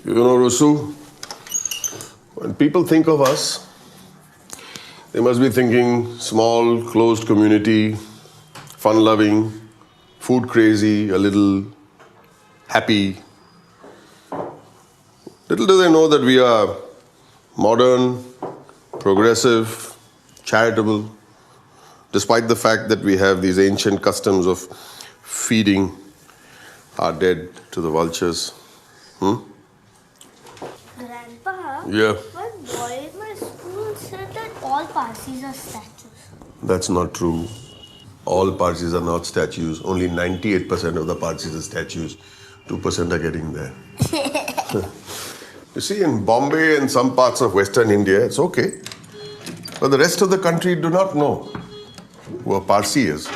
You know, Rusu, when people think of us, they must be thinking small, closed community, fun-loving, food crazy, a little happy. Little do they know that we are modern, progressive, charitable, despite the fact that we have these ancient customs of feeding our dead to the vultures. Grandpa, Yeah. one boy in my school said that all Parsis are statues. That's not true. All Parsis are not statues. Only 98% of the Parsis are statues. 2% are getting there. You see, in Bombay and some parts of Western India, it's okay. But the rest of the country do not know who a Parsi is.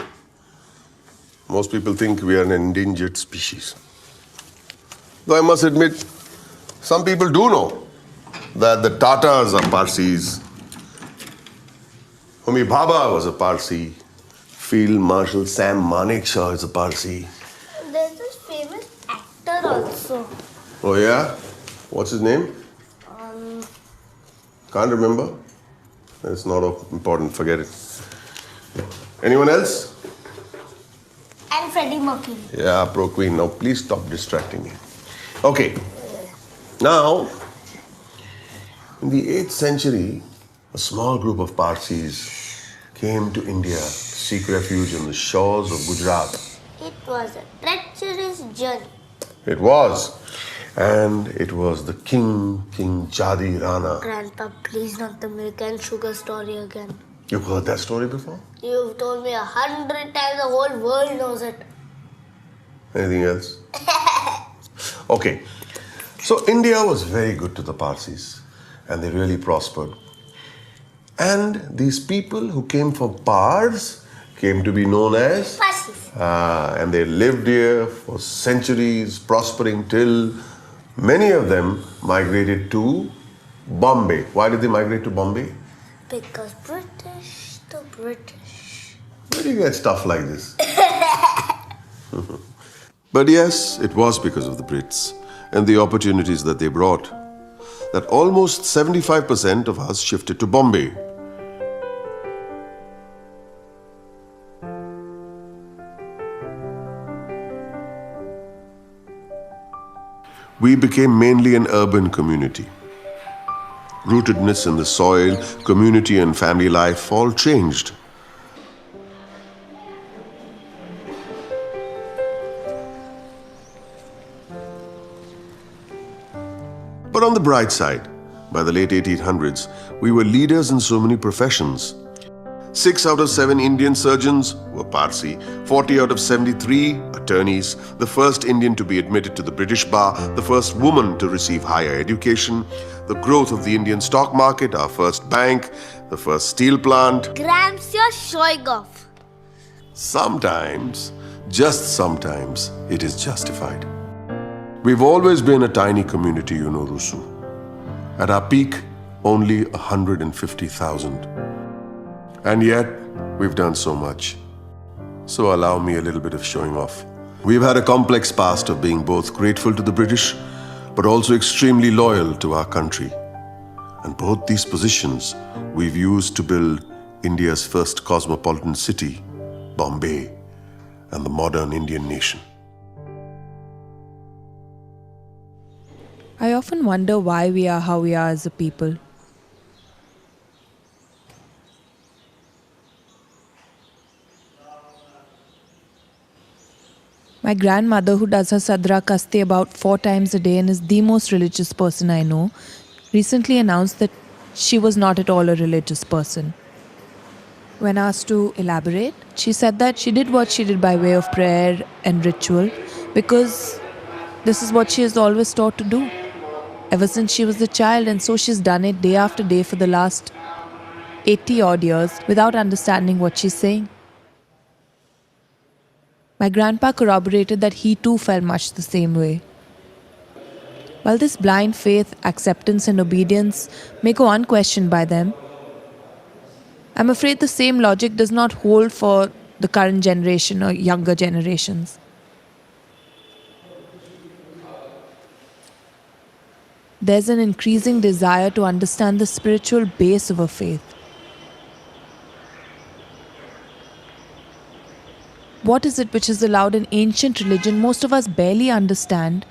Most people think we are an endangered species. Though I must admit, some people do know that the Tatars are Parsis. Homi Bhabha was a Parsi. Field Marshal Sam Manekshaw is a Parsi. There's this famous actor also. Oh yeah? What's his name? Can't remember. It's not important, forget it. Anyone else? And Freddie Mercury. Yeah, Pro Queen. Now please stop distracting me. Okay. Now, in the 8th century, a small group of Parsis came to India to seek refuge on the shores of Gujarat. It was a treacherous journey. It was. And it was the King Jadi Rana. Grandpa, please not the milk and sugar story again. You've heard that story before? You've told me 100 times, the whole world knows it. Anything else? Okay. So India was very good to the Parsis and they really prospered. And these people who came from Pars came to be known as Parsis. and they lived here for centuries, prospering till many of them migrated to Bombay. Why did they migrate to Bombay? Because British to British. Where do you get stuff like this? But yes, it was because of the Brits and the opportunities that they brought that almost 75% of us shifted to Bombay. We became mainly an urban community. Rootedness in the soil, community and family life all changed. But on the bright side, by the late 1800s, we were leaders in so many professions. 6 out of 7 Indian surgeons were Parsi, 40 out of 73 attorneys, the first Indian to be admitted to the British bar, the first woman to receive higher education, the growth of the Indian stock market, our first bank, the first steel plant. Grams, you're showing off. Sometimes, just sometimes, it is justified. We've always been a tiny community, you know, Rusu. At our peak, only 150,000. And yet, we've done so much. So allow me a little bit of showing off. We've had a complex past of being both grateful to the British, but also extremely loyal to our country. And both these positions we've used to build India's first cosmopolitan city, Bombay, and the modern Indian nation. I often wonder why we are how we are as a people. My grandmother, who does her sadra kasti about 4 times a day and is the most religious person I know, recently announced that she was not at all a religious person. When asked to elaborate, she said that she did what she did by way of prayer and ritual because this is what she has always taught to do. Ever since she was a child, and so she's done it day after day for the last 80 odd years without understanding what she's saying. My grandpa corroborated that he too felt much the same way. While this blind faith, acceptance and obedience may go unquestioned by them, I'm afraid the same logic does not hold for the current generation or younger generations. there's an increasing desire to understand the spiritual base of a faith. What is it which has allowed an ancient religion most of us barely understand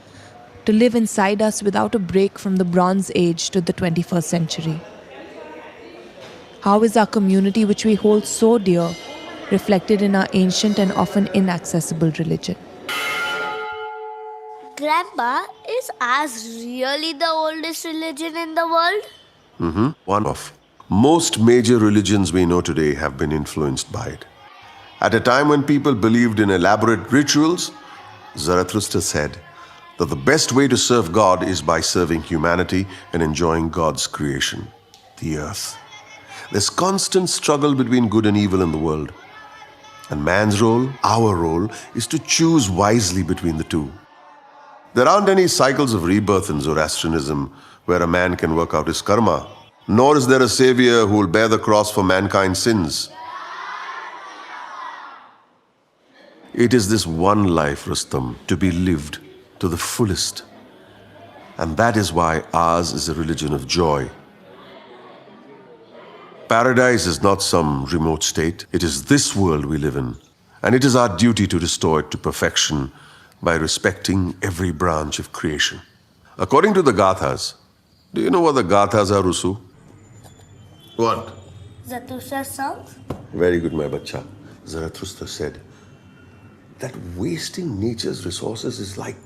to live inside us without a break from the Bronze Age to the 21st century? How is our community, which we hold so dear, reflected in our ancient and often inaccessible religion? Grandpa, is ours really the oldest religion in the world? One of most major religions we know today have been influenced by it. At a time when people believed in elaborate rituals, Zarathustra said that the best way to serve God is by serving humanity and enjoying God's creation, the earth. There's constant struggle between good and evil in the world. And man's role, our role, is to choose wisely between the two. There aren't any cycles of rebirth in Zoroastrianism where a man can work out his karma, nor is there a savior who will bear the cross for mankind's sins. It is this one life, Rustam, to be lived to the fullest. And that is why ours is a religion of joy. Paradise is not some remote state. It is this world we live in. And it is our duty to restore it to perfection by respecting every branch of creation. According to the Gathas, do you know what the Gathas are, Rusu? What? Zarathustra songs? Very good, my bacha. Zarathustra said that wasting nature's resources is like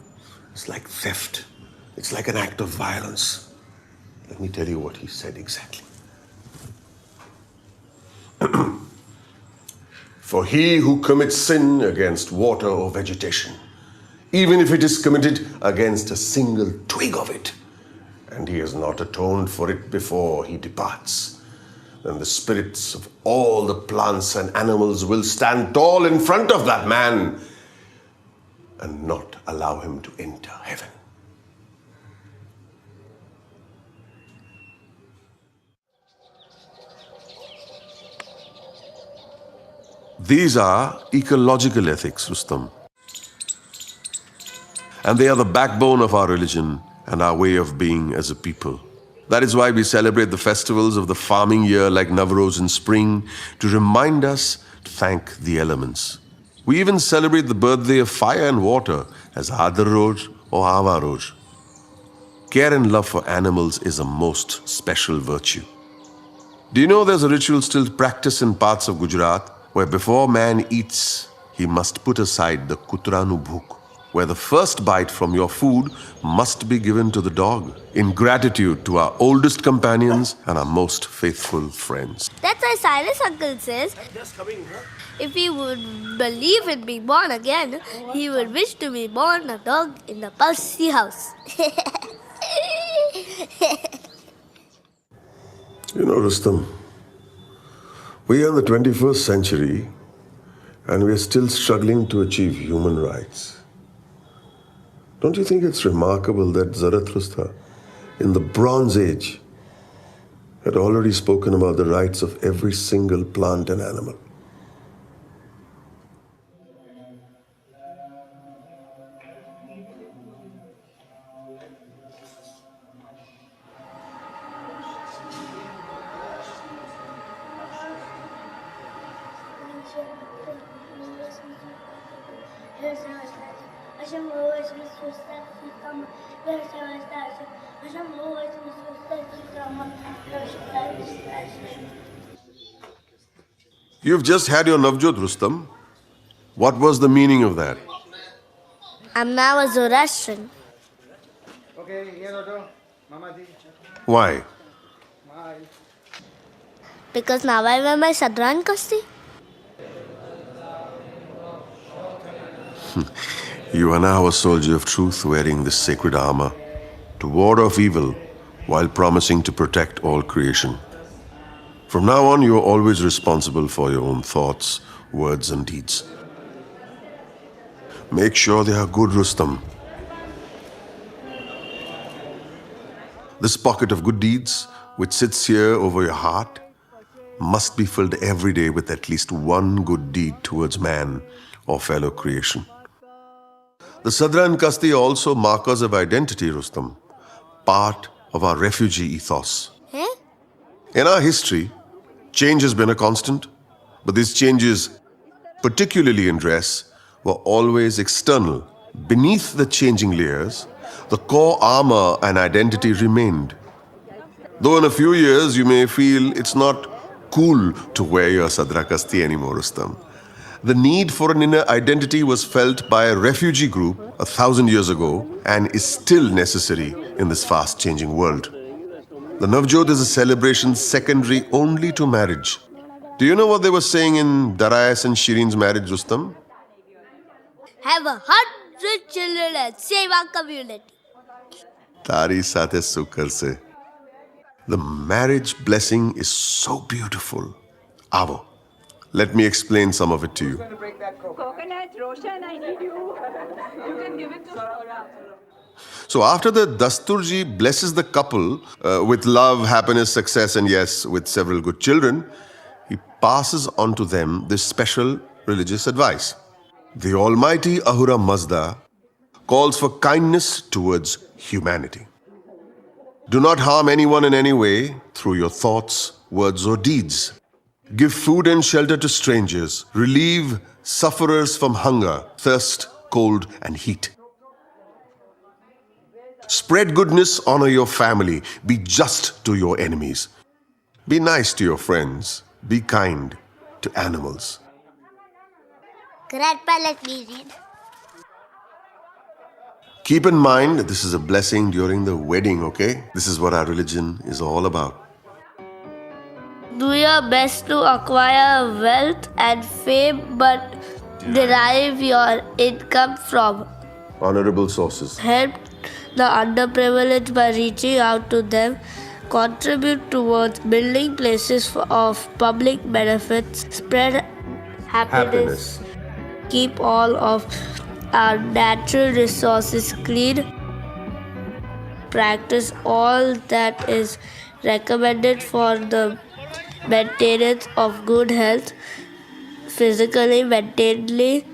theft. It's like an act of violence. Let me tell you what he said exactly. For he who commits sin against water or vegetation, even if it is committed against a single twig of it, and he has not atoned for it before he departs, then the spirits of all the plants and animals will stand tall in front of that man and not allow him to enter heaven. These are ecological ethics, Rustam. And they are the backbone of our religion and our way of being as a people. That is why we celebrate the festivals of the farming year like Navroz in spring to remind us to thank the elements. We even celebrate the birthday of fire and water as Adar Roj or Ava Roj. Care and love for animals is a most special virtue. Do you know there's a ritual still practiced in parts of Gujarat where before man eats, he must put aside the Kutranu Bhuk, where the first bite from your food must be given to the dog in gratitude to our oldest companions and our most faithful friends. That's why Silas uncle says if he would believe in being born again, he would wish to be born a dog in the Palsi house. You know, Rustam, we are in the 21st century and we are still struggling to achieve human rights. Don't you think it's remarkable that Zarathustra, in the Bronze Age, had already spoken about the rights of every single plant and animal? You've just had your Navjot, Rustam. What was the meaning of that? I'm now a Zoroastrian. Why? Because now I wear my Sadran Kasti. You are now a soldier of truth wearing this sacred armor to ward off evil while promising to protect all creation. From now on, you are always responsible for your own thoughts, words, and deeds. Make sure they are good, Rustam. This pocket of good deeds, which sits here over your heart, must be filled every day with at least one good deed towards man or fellow creation. The Sadra and Kasti are also markers of identity, Rustam, part of our refugee ethos. Eh? In our history, change has been a constant, but these changes, particularly in dress, were always external. Beneath the changing layers, the core armor and identity remained. Though in a few years you may feel it's not cool to wear your sadrakasti anymore, Rustam. The need for an inner identity was felt by a refugee group 1,000 years ago and is still necessary in this fast-changing world. The Navjot is a celebration secondary only to marriage. Do you know what they were saying in Darayas and Shirin's marriage, Rustam? Have 100 children and save our community. Tari Sathe Sukar se. The marriage blessing is so beautiful. Avo, let me explain some of it to you. Coconut, Roshan, I need you. You can give it to Saurabh. So after the Dasturji blesses the couple with love, happiness, success, and yes, with several good children, he passes on to them this special religious advice. The Almighty Ahura Mazda calls for kindness towards humanity. Do not harm anyone in any way through your thoughts, words, or deeds. Give food and shelter to strangers. Relieve sufferers from hunger, thirst, cold, and heat. Spread goodness, honor your family. Be just to your enemies. Be nice to your friends. Be kind to animals. Grandpa, let me read. Keep in mind, this is a blessing during the wedding, okay? This is what our religion is all about. Do your best to acquire wealth and fame, but derive your income from. Honorable sources. Help the underprivileged by reaching out to them. Contribute towards building places of public benefits. Spread happiness. Keep all of our natural resources clean. Practice all that is recommended for the maintenance of good health, physically, mentally,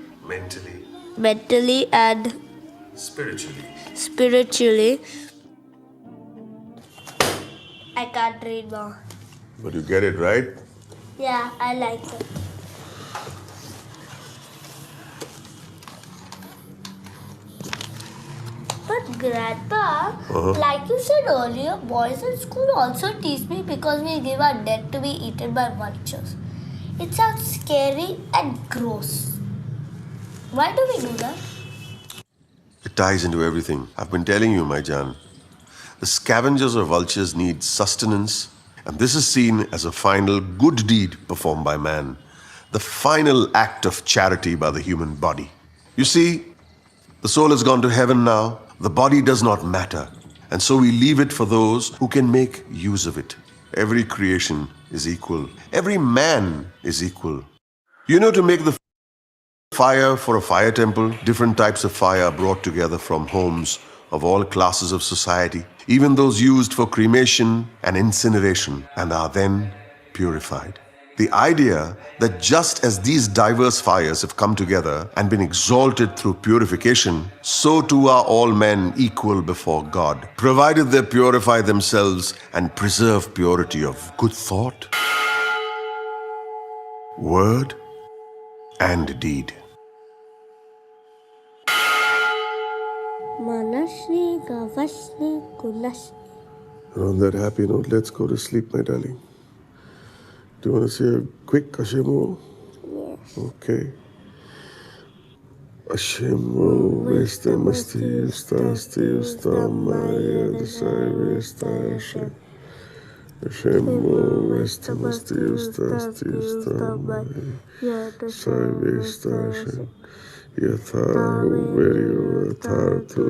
and spiritually. I can't read more. But you get it, right? Yeah, I like it. But Grandpa, like you said earlier, boys in school also tease me because we give our dead to be eaten by vultures. It sounds scary and gross. Why do we do that? It ties into everything. I've been telling you, my Jan. The scavengers or vultures need sustenance, and this is seen as a final good deed performed by man, the final act of charity by the human body. You see, the soul has gone to heaven now, the body does not matter, and so we leave it for those who can make use of it. Every creation is equal, every man is equal. You know, to make the fire for a fire temple, different types of fire are brought together from homes of all classes of society, even those used for cremation and incineration, and are then purified. The idea that just as these diverse fires have come together and been exalted through purification, so too are all men equal before God, provided they purify themselves and preserve purity of good thought, word, and deed. Manashni Gavashni Kulashni. And on that happy note, let's go to sleep, my darling. Do you want to say a quick Ashemo? Yes. Okay. Ashemo Vesta Masti Usta Maya Desai Vesta Ashe. Ashemo Vesta Masti Usta Maya Desai Vesta Ashe. Yatha Verio Athartu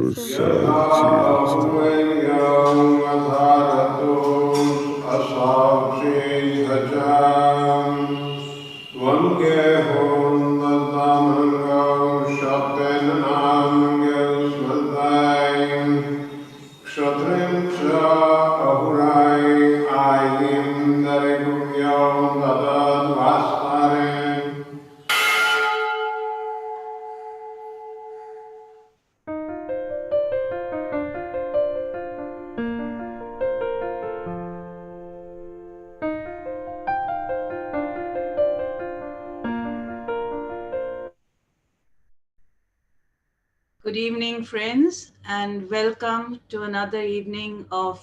Good evening, friends, and welcome to another evening of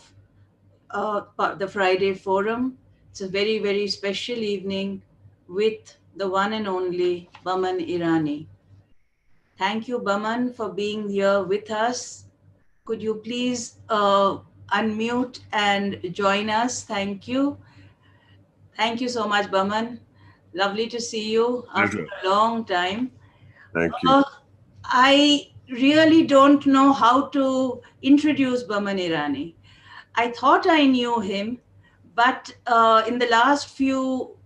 the Friday Forum. It's a very, very special evening with the one and only Boman Irani. Thank you, Boman, for being here with us. Could you please unmute and join us? Thank you. Thank you so much, Boman. Lovely to see you after Pleasure. a long time. Thank you. Uh, I really don't know how to introduce Boman Irani. I thought I knew him, but in the last few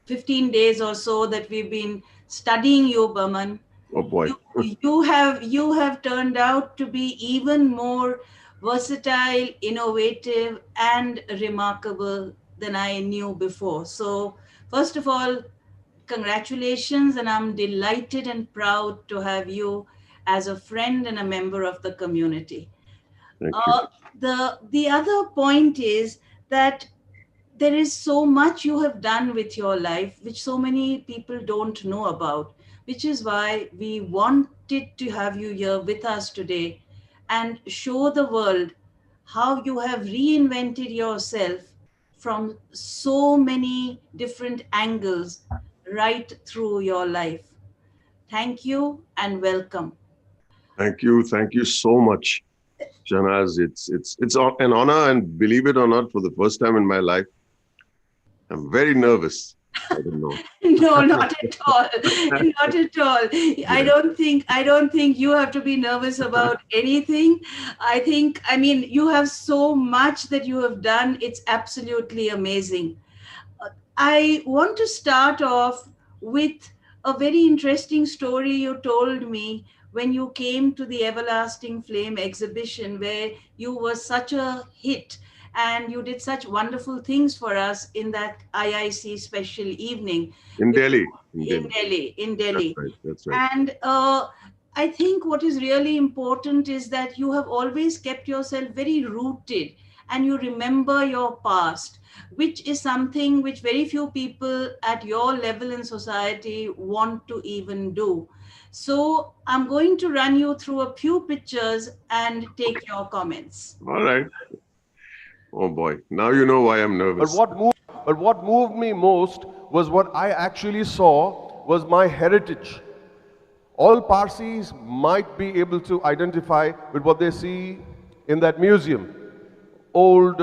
15 days or so that we've been studying you, Boman, Oh boy. you have turned out to be even more versatile, innovative, and remarkable than I knew before. So, first of all, congratulations, and I'm delighted and proud to have you as a friend and a member of the community. Thank you. Uh, the other point is that there is so much you have done with your life which so many people don't know about, which is why we wanted to have you here with us today and show the world how you have reinvented yourself from so many different angles right through your life. Thank you and welcome. Thank you. Thank you so much, Shanaz. It's an honor, and believe it or not, for the first time in my life, I'm very nervous. I don't know. No, not at all. Not at all. I Yeah. don't think you have to be nervous about anything. I mean, you have so much that you have done. It's absolutely amazing. I want to start off with a very interesting story you told me when you came to the Everlasting Flame exhibition, where you were such a hit and you did such wonderful things for us in that IIC special evening In Delhi. In in Delhi. Delhi, in That's Delhi. right. That's right. And I think what is really important is that you have always kept yourself very rooted and you remember your past, which is something which very few people at your level in society want to even do. So I'm going to run you through a few pictures and take your comments. All right. Oh boy. Now you know why I'm But nervous. what moved me most was what I actually saw was my heritage. All Parsis might be able to identify with what they see in that museum. Old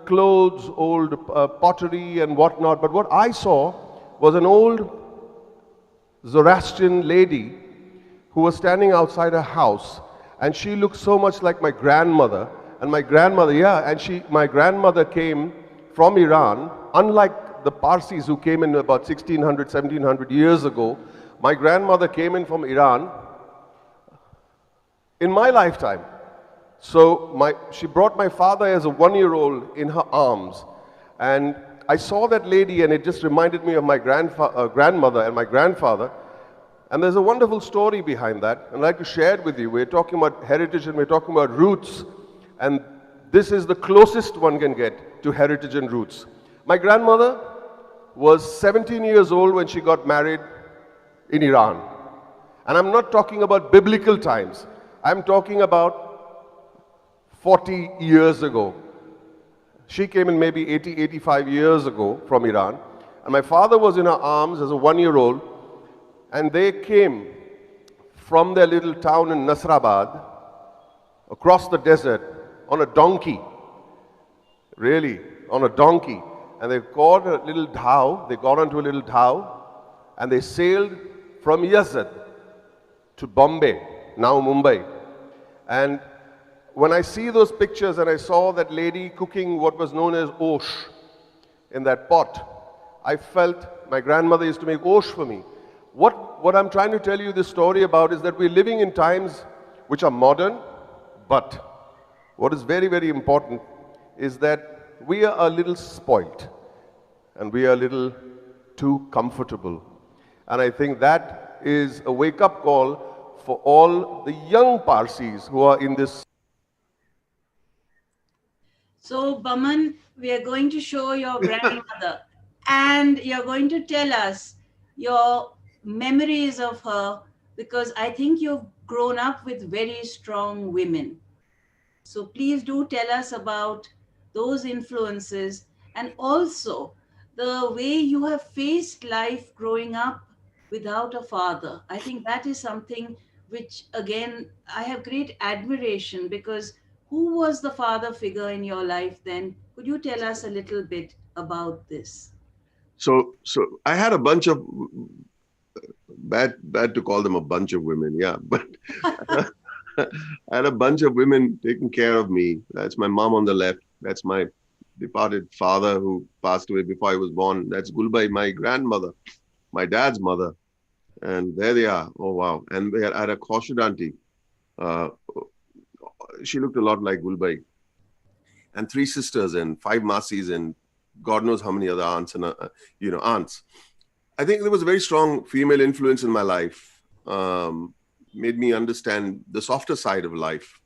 clothes, old pottery and whatnot. But what I saw was an old Zoroastrian lady who was standing outside her house, and she looked so much like my grandmother. And my grandmother, yeah, and my grandmother came from Iran, unlike the Parsis who came in about 1600, 1700 years ago. My grandmother came in from Iran in my lifetime. So she brought my father as a one-year-old in her arms. And I saw that lady, and it just reminded me of my grandmother and my grandfather. And there's a wonderful story behind that, and I'd like to share it with you. We're talking about heritage and we're talking about roots, and this is the closest one can get to heritage and roots. My grandmother was 17 years old when she got married in Iran. And I'm not talking about biblical times. I'm talking about 40 years ago. She came in maybe 80, 85 years ago from Iran. And my father was in her arms as a one-year-old. And they came from their little town in Nasrabad across the desert on a donkey. Really, on a donkey. And they got a little dhow, they got onto a little dhow, and they sailed from Yazd to Bombay, now Mumbai. And when I see those pictures and I saw that lady cooking what was known as osh in that pot, I felt my grandmother used to make osh for me. What I'm trying to tell you this story about is that we're living in times which are modern, but what is very, very important is that we are a little spoilt and we are a little too comfortable. And I think that is a wake-up call for all the young Parsis who are in this. So, Baman, we are going to show your grandmother and you're going to tell us your memories of her, because I think you've grown up with very strong women. So please do tell us about those influences, and also the way you have faced life growing up without a father. I think that is something which, again, I have great admiration, because who was the father figure in your life then? Could you tell us a little bit about this? So I had a bunch of bad to call them a bunch of women, yeah, but I had a bunch of women taking care of me. That's my mom on the left. That's my departed father who passed away before I was born. That's Gulbai, my grandmother, my dad's mother. And there they are. Oh, wow. And I had a Khoshid auntie. Uh, she looked a lot like Gulbai. And three sisters and five masis and God knows how many other aunts and, aunts. I think there was a very strong female influence in my life. Made me understand the softer side of life.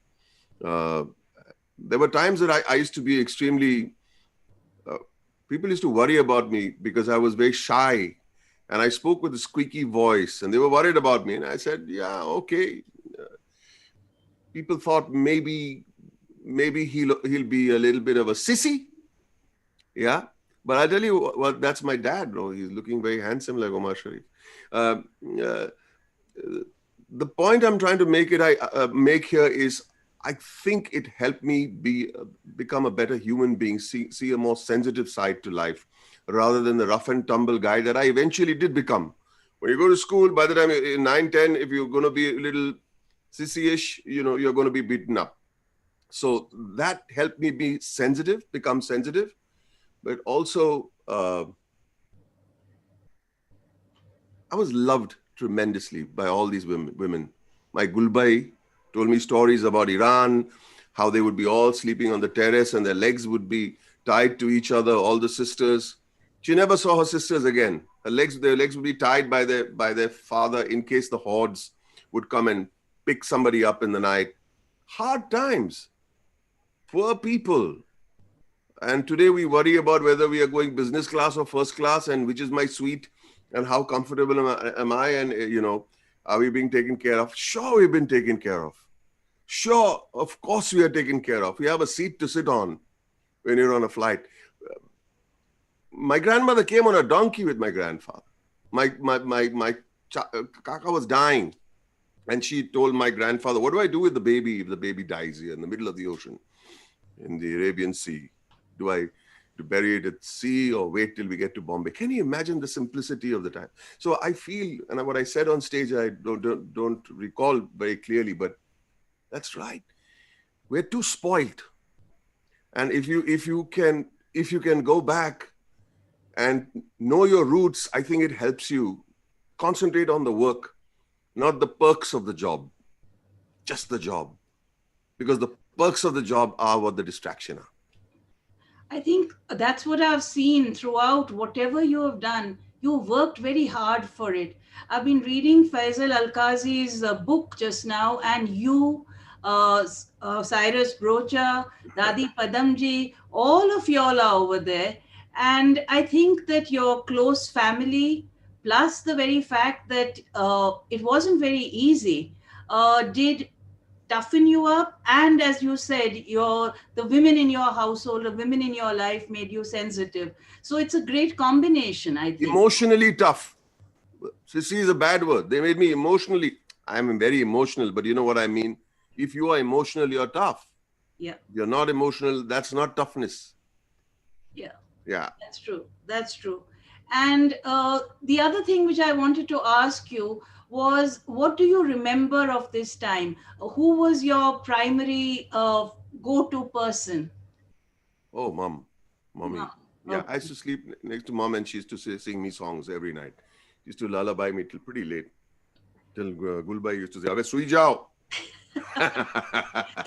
There were times that I used to be extremely, people used to worry about me because I was very shy and I spoke with a squeaky voice and they were worried about me. And I said, yeah, okay. People thought maybe he'll be a little bit of a sissy. Yeah. But I tell you, well, that's my dad, bro. He's looking very handsome like Omar Sharif. The point I'm trying to make here is I think it helped me become a better human being, see a more sensitive side to life, rather than the rough and tumble guy that I eventually did become. When you go to school, by the time you're in 9, 10, if you're going to be a little sissy-ish, you're going to be beaten up. So that helped me become sensitive, but also I was loved tremendously by all these women. My Gulbai told me stories about Iran, how they would be all sleeping on the terrace and their legs would be tied to each other, all the sisters. She never saw her sisters again. Their legs would be tied by their father in case the hordes would come and pick somebody up in the night. Hard times. Poor people. And today we worry about whether we are going business class or first class and which is my suite and how comfortable am I and, are we being taken care of? Sure, we've been taken care of. Sure, of course we are taken care of. We have a seat to sit on when you're on a flight. My grandmother came on a donkey with my grandfather. My kaka was dying. And she told my grandfather, what do I do with the baby if the baby dies here in the middle of the ocean, in the Arabian Sea? Do I bury it at sea or wait till we get to Bombay? Can you imagine the simplicity of the time? So I feel, and what I said on stage, I don't recall very clearly, but that's right. We're too spoiled. And if you can go back and know your roots, I think it helps you concentrate on the work, not the perks of the job, just the job. Because the perks of the job are what the distraction are. I think that's what I've seen throughout whatever you have done. You worked very hard for it. I've been reading Faisal Al-Qazi's book just now, and you, Cyrus Brocha, Dadi Padamji, all of y'all are over there. And I think that your close family, plus the very fact that it wasn't very easy, did toughen you up, and as you said, the women in your household, the women in your life made you sensitive. So it's a great combination, I think. Emotionally tough. Sissy is a bad word. They made me emotionally. I'm very emotional, but you know what I mean. If you are emotional, you're tough. Yeah. If you're not emotional, that's not toughness. Yeah, that's true. And the other thing which I wanted to ask you was, what do you remember of this time? Who was your primary go-to person? Oh, mommy. Mom. Yeah, Okay. I used to sleep next to mom and she used to sing me songs every night. She used to lullaby me till pretty late. Till Gulbai used to say, "Abhe sui jao."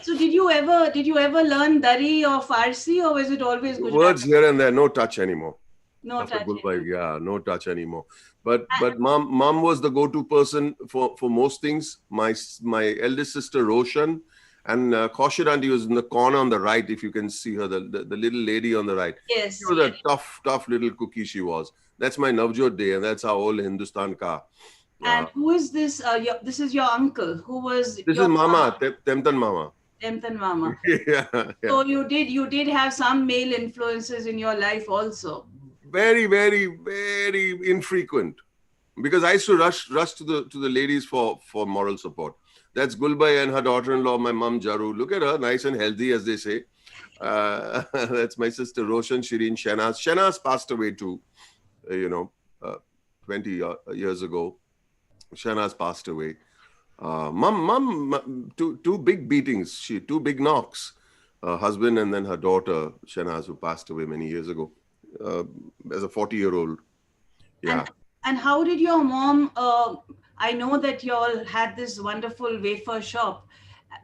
So did you ever learn Dari or Farsi, or was it always Gujarati? Words here and there, no touch anymore. No After touch. Gulbai, yeah, no touch anymore. But mom was the go-to person for most things. My eldest sister Roshan and Khoshid auntie was in the corner on the right. If you can see her, the little lady on the right. Yes. She was a tough little cookie. She was. That's my Navjot day, and that's our old Hindustan ka. And who is this? This is your uncle. Who was This is your Mama, Temtan Mama. Temtan Mama? Yeah, yeah. So you did have some male influences in your life also. Very, very, very infrequent. Because I used to rush to the ladies for moral support. That's Gulbai and her daughter-in-law, my mum Jaru. Look at her, nice and healthy, as they say. That's my sister Roshan, Shireen, Shanaz. Shanaz passed away too, you know, 20 years ago. Shanaz passed away. Two big beatings. Two big knocks. Husband and then her daughter Shanaz, who passed away many years ago, as a 40-year-old. Yeah. And how did your mom? I know that you all had this wonderful wafer shop,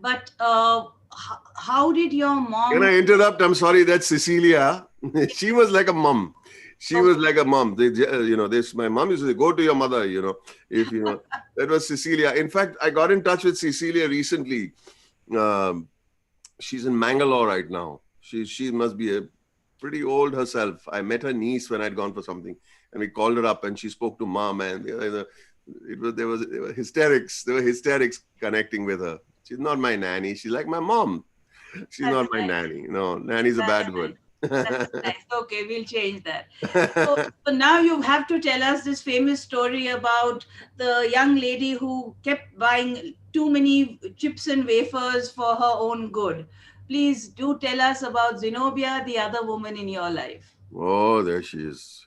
but how did your Can I mom? interrupt? I'm sorry. That's Cecilia. She was like a mum. She was like a mum. My mom used to say, "Go to your mother." If that was Cecilia. In fact, I got in touch with Cecilia recently. Um, she's in Mangalore right now. She must be a pretty old herself. I met her niece when I'd gone for something, and we called her up, and she spoke to mom, and there were hysterics. There were hysterics connecting with her. She's not my nanny. She's like my mom. She's That's not my nice. nanny. No, nanny's a That's bad nice. word. That's nice. Okay, we'll change that. So now you have to tell us this famous story about the young lady who kept buying too many chips and wafers for her own good. Please do tell us about Zenobia, the other woman in your life. Oh, there she is.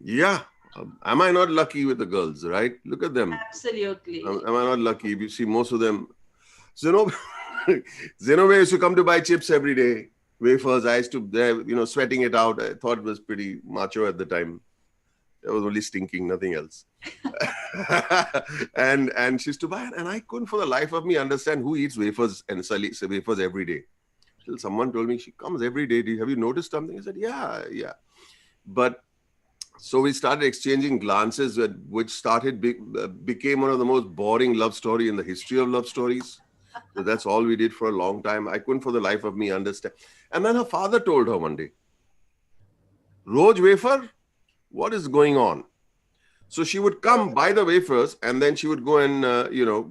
Yeah. Am I not lucky with the girls, right? Look at them. Absolutely. Am I not lucky? You see most of them. Zenobia, Zenobia used to come to buy chips every day, wafers. I used to, sweating it out. I thought it was pretty macho at the time. It was only stinking, nothing else. and she used to buy it, and I couldn't for the life of me understand who eats wafers and wafers every day. Till someone told me she comes every day. Have you noticed something? I said, yeah. But so we started exchanging glances, which became one of the most boring love story in the history of love stories. So that's all we did for a long time. I couldn't for the life of me understand. And then her father told her one day, Roj wafer, what is going on? So she would come buy the wafers, and then she would go and,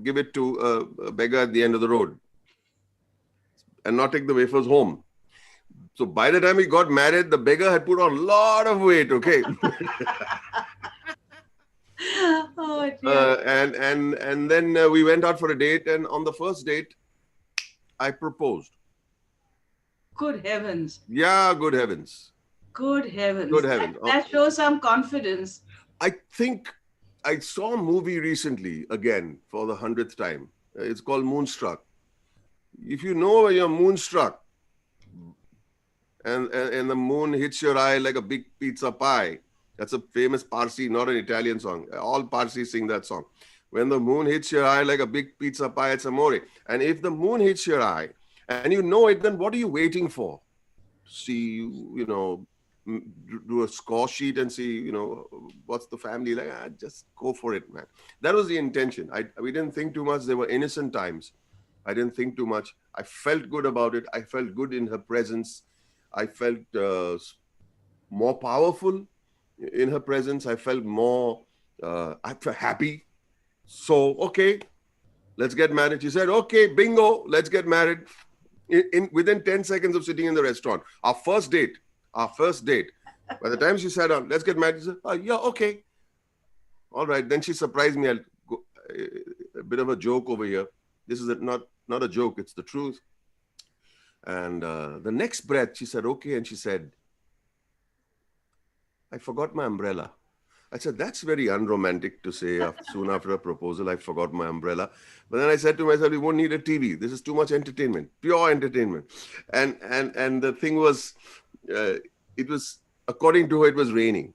give it to a beggar at the end of the road and not take the wafers home. So by the time we got married, the beggar had put on a lot of weight, okay? Oh dear. And then we went out for a date, and on the first date, I proposed. Good heavens. Yeah, good heavens. Good heavens. Good heavens. That shows some confidence. I think I saw a movie recently, again, for the 100th time. It's called Moonstruck. If you know you're moonstruck, and the moon hits your eye like a big pizza pie. That's a famous Parsi, not an Italian song. All Parsis sing that song. When the moon hits your eye like a big pizza pie, it's amore. And if the moon hits your eye and you know it, then what are you waiting for? See, do a score sheet and see, what's the family like? Just go for it, man. That was the intention. We didn't think too much. They were innocent times. I didn't think too much. I felt good about it. I felt good in her presence. I felt more powerful in her presence. I felt more I felt happy. So, okay, let's get married. She said, okay, bingo, let's get married. Within 10 seconds of sitting in the restaurant, our first date. By the time she sat down, let's get married, she said, oh, yeah, okay. All right. Then she surprised me. A bit of a joke over here. This is not a joke. It's the truth. And the next breath, she said, okay. And she said, I forgot my umbrella. I said, that's very unromantic to say soon after a proposal, I forgot my umbrella. But then I said to myself, you won't need a TV. This is too much entertainment, pure entertainment. And the thing was, it was, according to her, it was raining.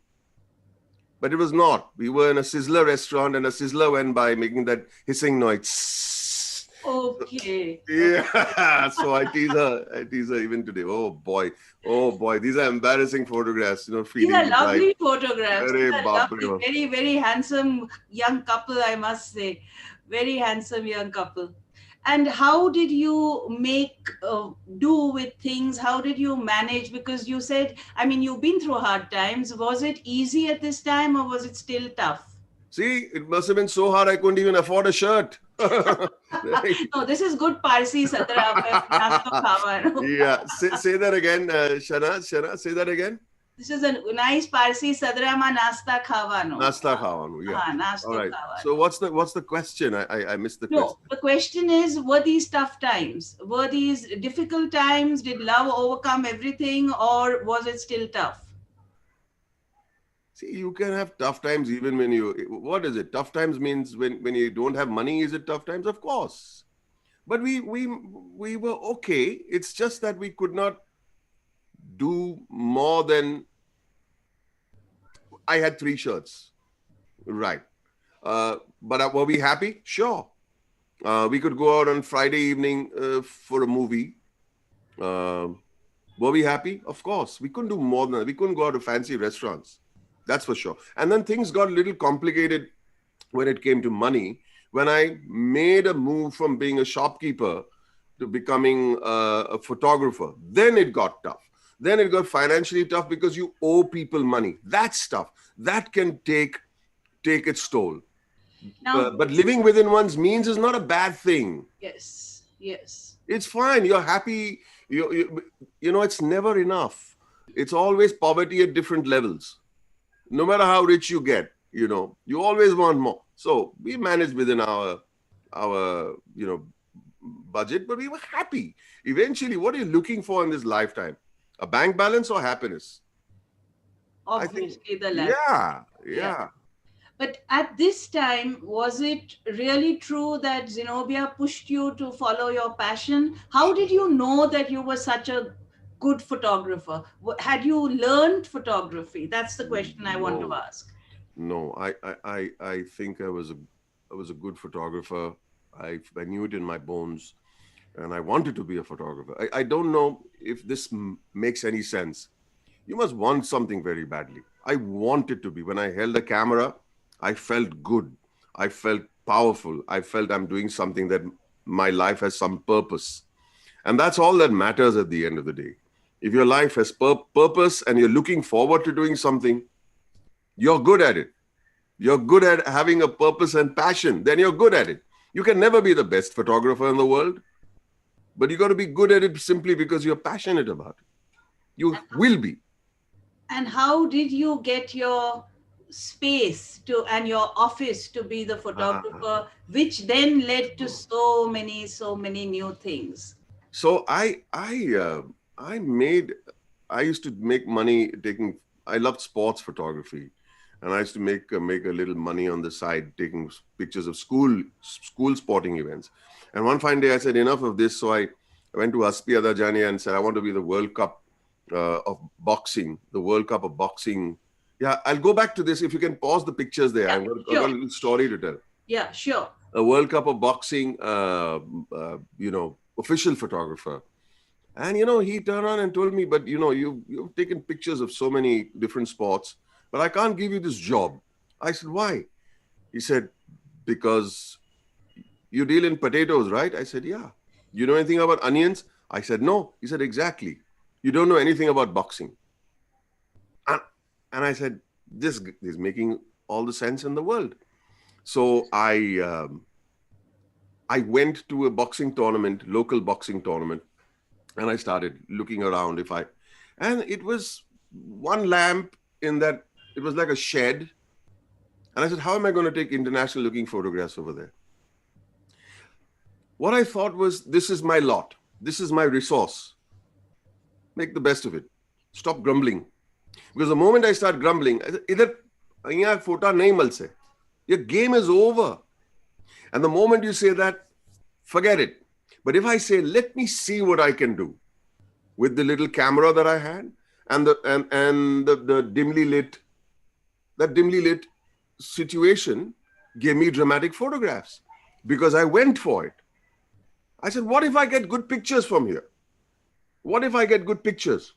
But it was not. We were in a Sizzler restaurant, and a Sizzler went by making that hissing noise. Okay. Yeah. So I tease her even today. Oh boy. These are embarrassing photographs, These feeding are me lovely right. photographs. These Arey are baap re lovely, baap. very, very handsome young couple, I must say. Very handsome young couple. And how did you make do with things? How did you manage? Because you said, I mean, you've been through hard times. Was it easy at this time, or was it still tough? See, it must have been so hard I couldn't even afford a shirt. Right? No, this is good Parsi Sadra Nasto Khawano. Yeah, say that again, Shana. Shana, say that again. This is a nice Parsi Sadrama Nasta Khawano. Nasta khawanu. Yeah. Nasto All right. Khawano. So what's the question? I missed the No, question. the question is, were these tough times? Were these difficult times? Did love overcome everything, or was it still tough? See, you can have tough times even when you. What is it? Tough times means when you don't have money. Is it tough times? Of course. But we were okay. It's just that we could not do more than. I had 3 shirts, right? But were we happy? Sure. We could go out on Friday evening for a movie. Were we happy? Of course. We couldn't do more than that. We couldn't go out to fancy restaurants. That's for sure. And then things got a little complicated when it came to money. When I made a move from being a shopkeeper to becoming a photographer, then it got tough. Then it got financially tough because you owe people money. That's tough. That can take its toll. Now, But living within one's means is not a bad thing. yes, yes. It's fine. You're happy. You know, it's never enough. It's always poverty at different levels. No matter how rich you get, you know, you always want more. So we managed within our budget, but we were happy. Eventually, what are you looking for in this lifetime? A bank balance or happiness? Obviously, the latter. Yeah. But at this time, was it really true that Zenobia pushed you to follow your passion? How did you know that you were such a good photographer? Had you learned photography? That's the question I want to ask. No, I think I was a good photographer. I knew it in my bones, and I wanted to be a photographer. I don't know if this makes any sense. You must want something very badly. I wanted to be. When I held a camera, I felt good. I felt powerful. I felt I'm doing something that my life has some purpose. And that's all that matters at the end of the day. If your life has purpose and you're looking forward to doing something, you're good at it. You're good at having a purpose and passion, then you're good at it. You can never be the best photographer in the world, but you got to be good at it simply because you're passionate about it. You will be. And how did you get your space and your office to be the photographer, which then led to so many new things? So I used to make money I loved sports photography, and I used to make a little money on the side taking pictures of school sporting events. And one fine day I said, enough of this. So I went to Aspi Adajania and said, I want to be the World Cup of boxing, the World Cup of boxing. Yeah, I'll go back to this. If you can pause the pictures there. Yeah, I've got sure. a little story to tell. Yeah, sure. A World Cup of boxing, official photographer. And, he turned on and told me, but, you've taken pictures of so many different sports, but I can't give you this job. I said, why? He said, because you deal in potatoes, right? I said, yeah. You know anything about onions? I said, no. He said, exactly. You don't know anything about boxing. And I said, this is making all the sense in the world. So I went to a boxing tournament, local boxing tournament, and I started looking around and it was one lamp in that, it was like a shed. And I said, how am I going to take international looking photographs over there? What I thought was, this is my lot. This is my resource. Make the best of it. Stop grumbling. Because the moment I start grumbling, I said, "Idhar photo nahi mal se." Your game is over. And the moment you say that, forget it. But if I say, let me see what I can do with the little camera that I had and the dimly lit, that dimly lit situation gave me dramatic photographs because I went for it. I said, what if I get good pictures from here? What if I get good pictures?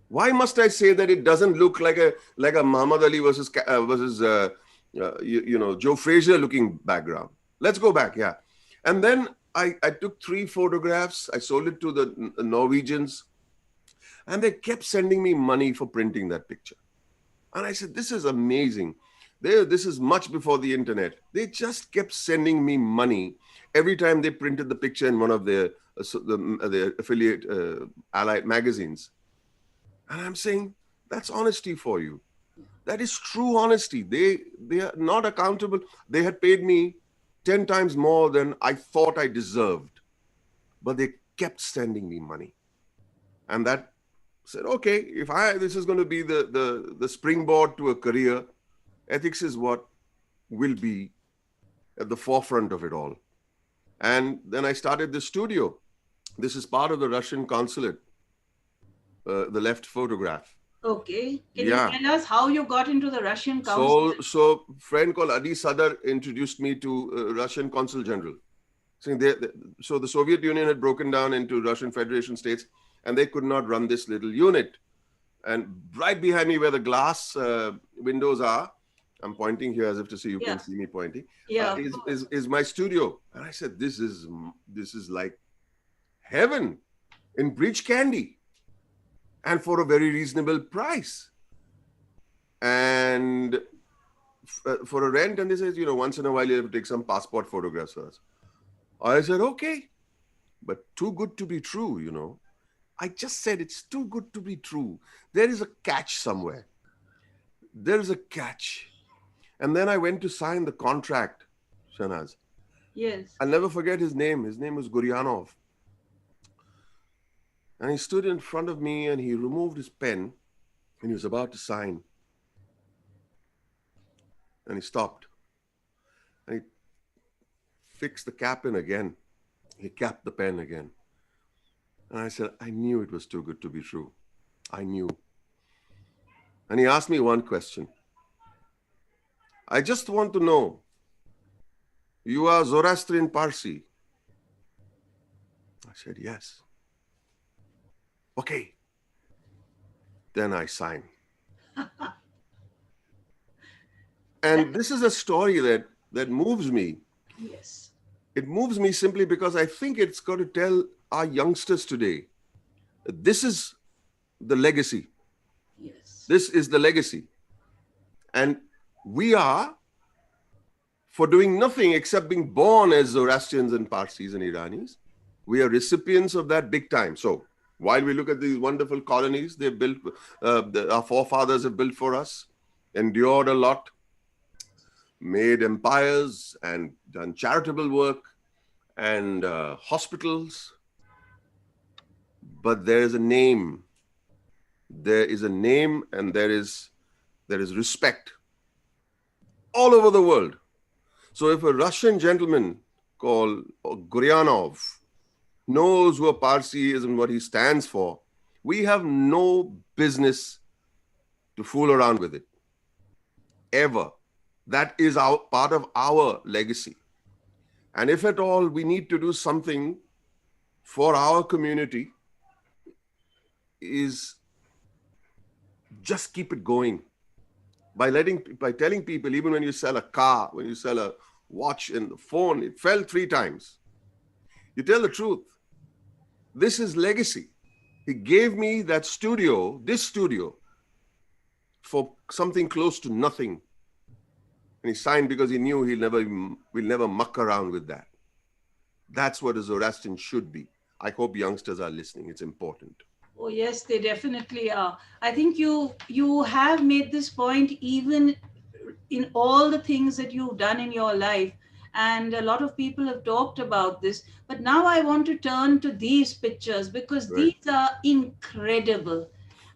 Why must I say that it doesn't look like a Muhammad Ali versus Joe Frazier looking background? Let's go back, yeah. And then I took 3 photographs. I sold it to the Norwegians, and they kept sending me money for printing that picture. And I said, this is amazing. This is much before the internet. They just kept sending me money every time they printed the picture in one of their affiliate allied magazines. And I'm saying, that's honesty for you. That is true honesty. They are not accountable. They had paid me 10 times more than I thought I deserved, but they kept sending me money. And that said, okay, if this is going to be the springboard to a career, ethics is what will be at the forefront of it all. And then I started the studio. This is part of the Russian consulate, the left photograph. Okay. Can you Yeah. tell us how you got into the Russian consulate? So friend called Adi Sadar introduced me to Russian consul general. So the Soviet Union had broken down into Russian Federation states, and they could not run this little unit. And right behind me, where the glass windows are, I'm pointing here as if to say you can see me pointing. Yeah. Is my studio, and I said, this is like heaven in breech candy, and for a very reasonable price, and for a rent. And they said, once in a while you have to take some passport photographs for us. I said, okay, but too good to be true. I just said it's too good to be true. There is a catch somewhere. There is a catch. And then I went to sign the contract, Shanaz. Yes. I'll never forget his name. His name was Guryanov. And he stood in front of me and he removed his pen and he was about to sign. And he stopped. And he fixed the cap in again. He capped the pen again. And I said, I knew it was too good to be true. I knew. And he asked me one question. I just want to know, you are Zoroastrian Parsi? I said, yes. Okay. Then I signed. And this is a story that moves me. Yes. It moves me simply because I think it's got to tell our youngsters today, this is the legacy. Yes. This is the legacy. And we are, for doing nothing except being born as Zoroastrians and Parsis and Iranis, we are recipients of that big time. So while we look at these wonderful colonies they built, our forefathers have built for us, endured a lot, made empires and done charitable work and hospitals. But there is a name. There is a name and there is respect all over the world. So if a Russian gentleman called Guryanov knows who a Parsi is and what he stands for, we have no business to fool around with it. Ever. That is part of our legacy. And if at all we need to do something for our community, is just keep it going. By telling people, even when you sell a car, when you sell a watch and the phone, it fell 3 times. You tell the truth. This is legacy. He gave me that studio, this studio, for something close to nothing. And he signed because he knew we'll never muck around with that. That's what a Zoroastrian should be. I hope youngsters are listening. It's important. Oh yes, they definitely are. I think you have made this point even in all the things that you've done in your life, and a lot of people have talked about this. But now I want to turn to these pictures because Right. these are incredible.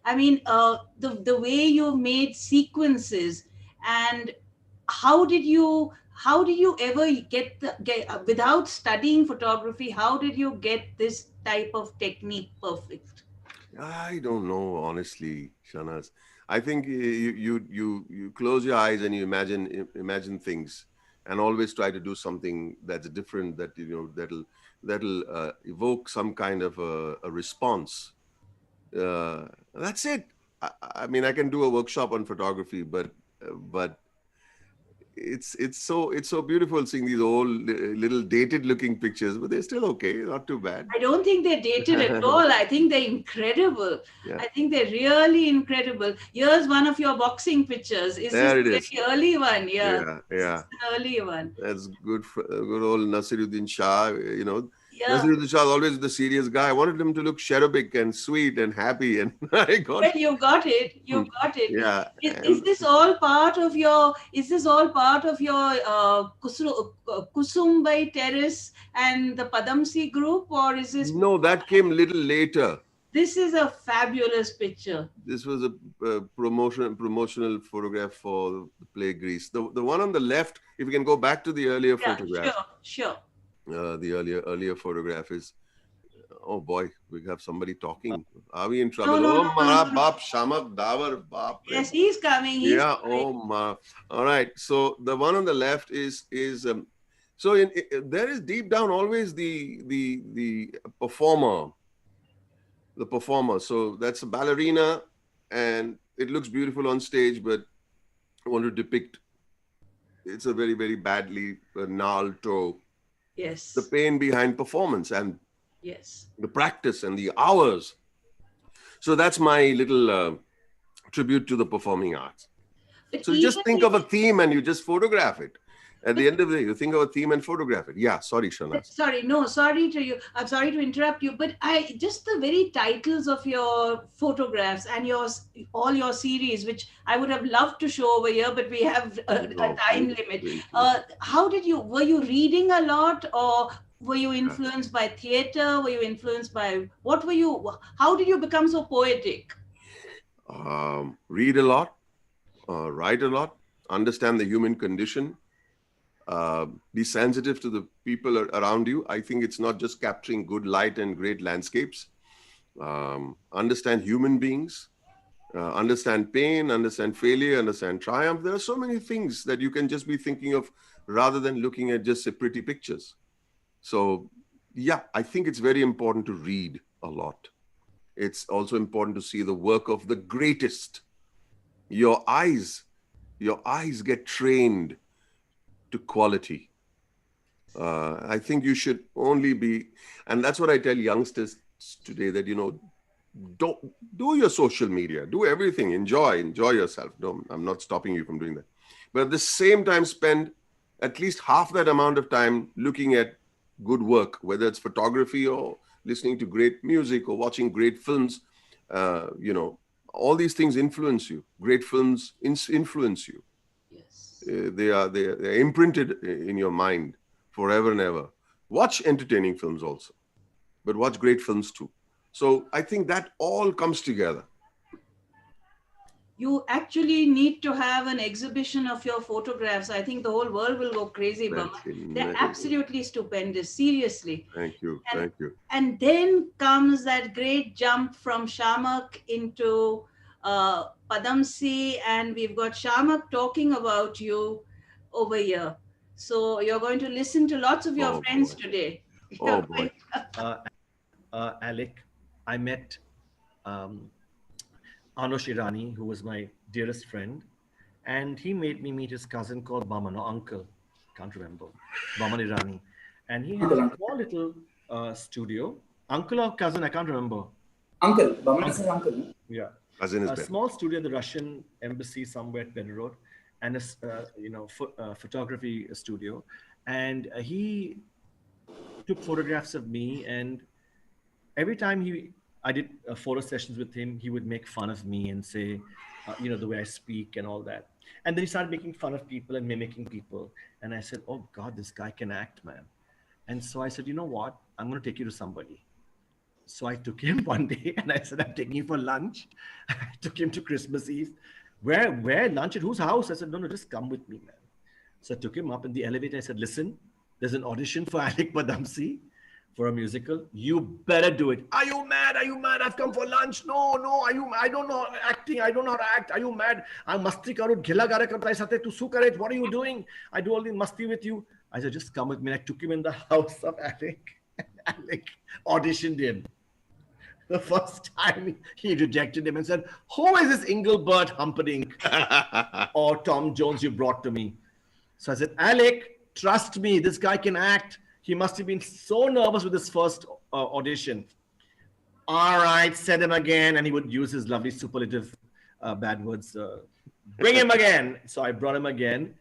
I mean, the way you made sequences, and how did you ever get without studying photography? How did you get this type of technique perfect? I don't know, honestly, Shanaz. I think you close your eyes and you imagine things, and always try to do something that's different, that that'll evoke some kind of a response. That's it. I mean, I can do a workshop on photography, but it's so beautiful seeing these old little dated looking pictures, but they're still okay, not too bad. I don't think they're dated at all. I think they're incredible. Yeah. I think they're really incredible. Here's one of your boxing pictures. Is There it this is. a very early one? Yeah. Yeah, This yeah. is an early one. That's good. Good old Nasiruddin Shah. Yeah. Nasiruddin Shah is always the serious guy. I wanted him to look cherubic and sweet and happy, and I got. Well, you got it. You got it. Yeah. Is this all part of your? Is this all part of your Kusumbai Terrace and the Padamsi group, or is this? No, that came little later. This is a fabulous picture. This was a promotional photograph for the play Greece. The one on the left, if you can go back to the earlier Yeah, photograph, sure. the earlier photograph is. Oh boy, we have somebody talking. Are we in trouble? No, Oh, Mara Bap Shamak Davar Bap. Yes, he's coming. He's Yeah. coming. Oh ma. All right. So the one on the left is so there is deep down always the performer. The performer. So that's a ballerina, and it looks beautiful on stage, but I want to depict. It's a very very badly gnarled toe. Yes. The pain behind performance and Yes. the practice and the hours. So that's my little tribute to the performing arts. But So you just even think if- of a theme and you just photograph it. At the end of the day, you think of a theme and photograph it. Yeah, sorry, Shana. Sorry, no, sorry to you. I'm sorry to interrupt you, but I just the very titles of your photographs and all your series, which I would have loved to show over here, but we have a Oh, time thank you, limit. thank you. Were you reading a lot, or were you influenced by theater? Were you influenced by how did you become so poetic? Read a lot, write a lot, understand the human condition, be sensitive to the people around you. I think it's not just capturing good light and great landscapes. Understand human beings, understand pain, understand failure, understand triumph. There are so many things that you can just be thinking of rather than looking at just pretty pictures. So, yeah, I think it's very important to read a lot. It's also important to see the work of the greatest. Your eyes get trained to quality. I think you should only be, and that's what I tell youngsters today, that, don't do your social media, do everything, enjoy yourself. No, I'm not stopping you from doing that. But at the same time, spend at least half that amount of time looking at good work, whether it's photography or listening to great music or watching great films. All these things influence you. Great films influence you. Yes. They're imprinted in your mind forever and ever. Watch entertaining films also, but watch great films too. So I think that all comes together. You actually need to have an exhibition of your photographs. I think the whole world will go crazy, Thank Boman. you. They're absolutely stupendous, seriously. Thank you. And- Thank you. And then comes that great jump from Shamak into Padamsi, and we've got Shamak talking about you over here. So you're going to listen to lots of your Oh, friends boy. today. Oh boy. Alec, I met Anush Irani, who was my dearest friend, and he made me meet his cousin called Boman, or uncle, can't remember, Boman Irani. And he had a small little studio. Uncle or cousin, I can't remember. Uncle, Boman is his uncle. No? Yeah. Cousin is A better. small studio at the Russian embassy somewhere at Better Road, and a photography studio. And he took photographs of me, and every time I did photo sessions with him, he would make fun of me and say, the way I speak and all that. And then he started making fun of people and mimicking people. And I said, oh God, this guy can act, man. And so I said, you know what? I'm going to take you to somebody. So I took him one day and I said, I'm taking you for lunch. I took him to Christmas Eve. Where? Lunch at whose house? I said, no, just come with me, man. So I took him up in the elevator. I said, listen, there's an audition for Alec Badamsi for a musical. You better do it. Are you mad? I've come for lunch. No. I don't know acting. I don't know how to act. Are you mad? I'm masti karud, ghila gara karta hai sate, tu su kare. What are you doing? I do all the masti with you. I said, just come with me. And I took him in the house of Alec. Alec auditioned him. The first time he rejected him and said, who is this Engelbert Humperdinck or Tom Jones you brought to me? So I said, Alec, trust me, this guy can act. He must have been so nervous with his first audition. All right, send him again. And he would use his lovely superlative bad words. Bring him again. So I brought him again.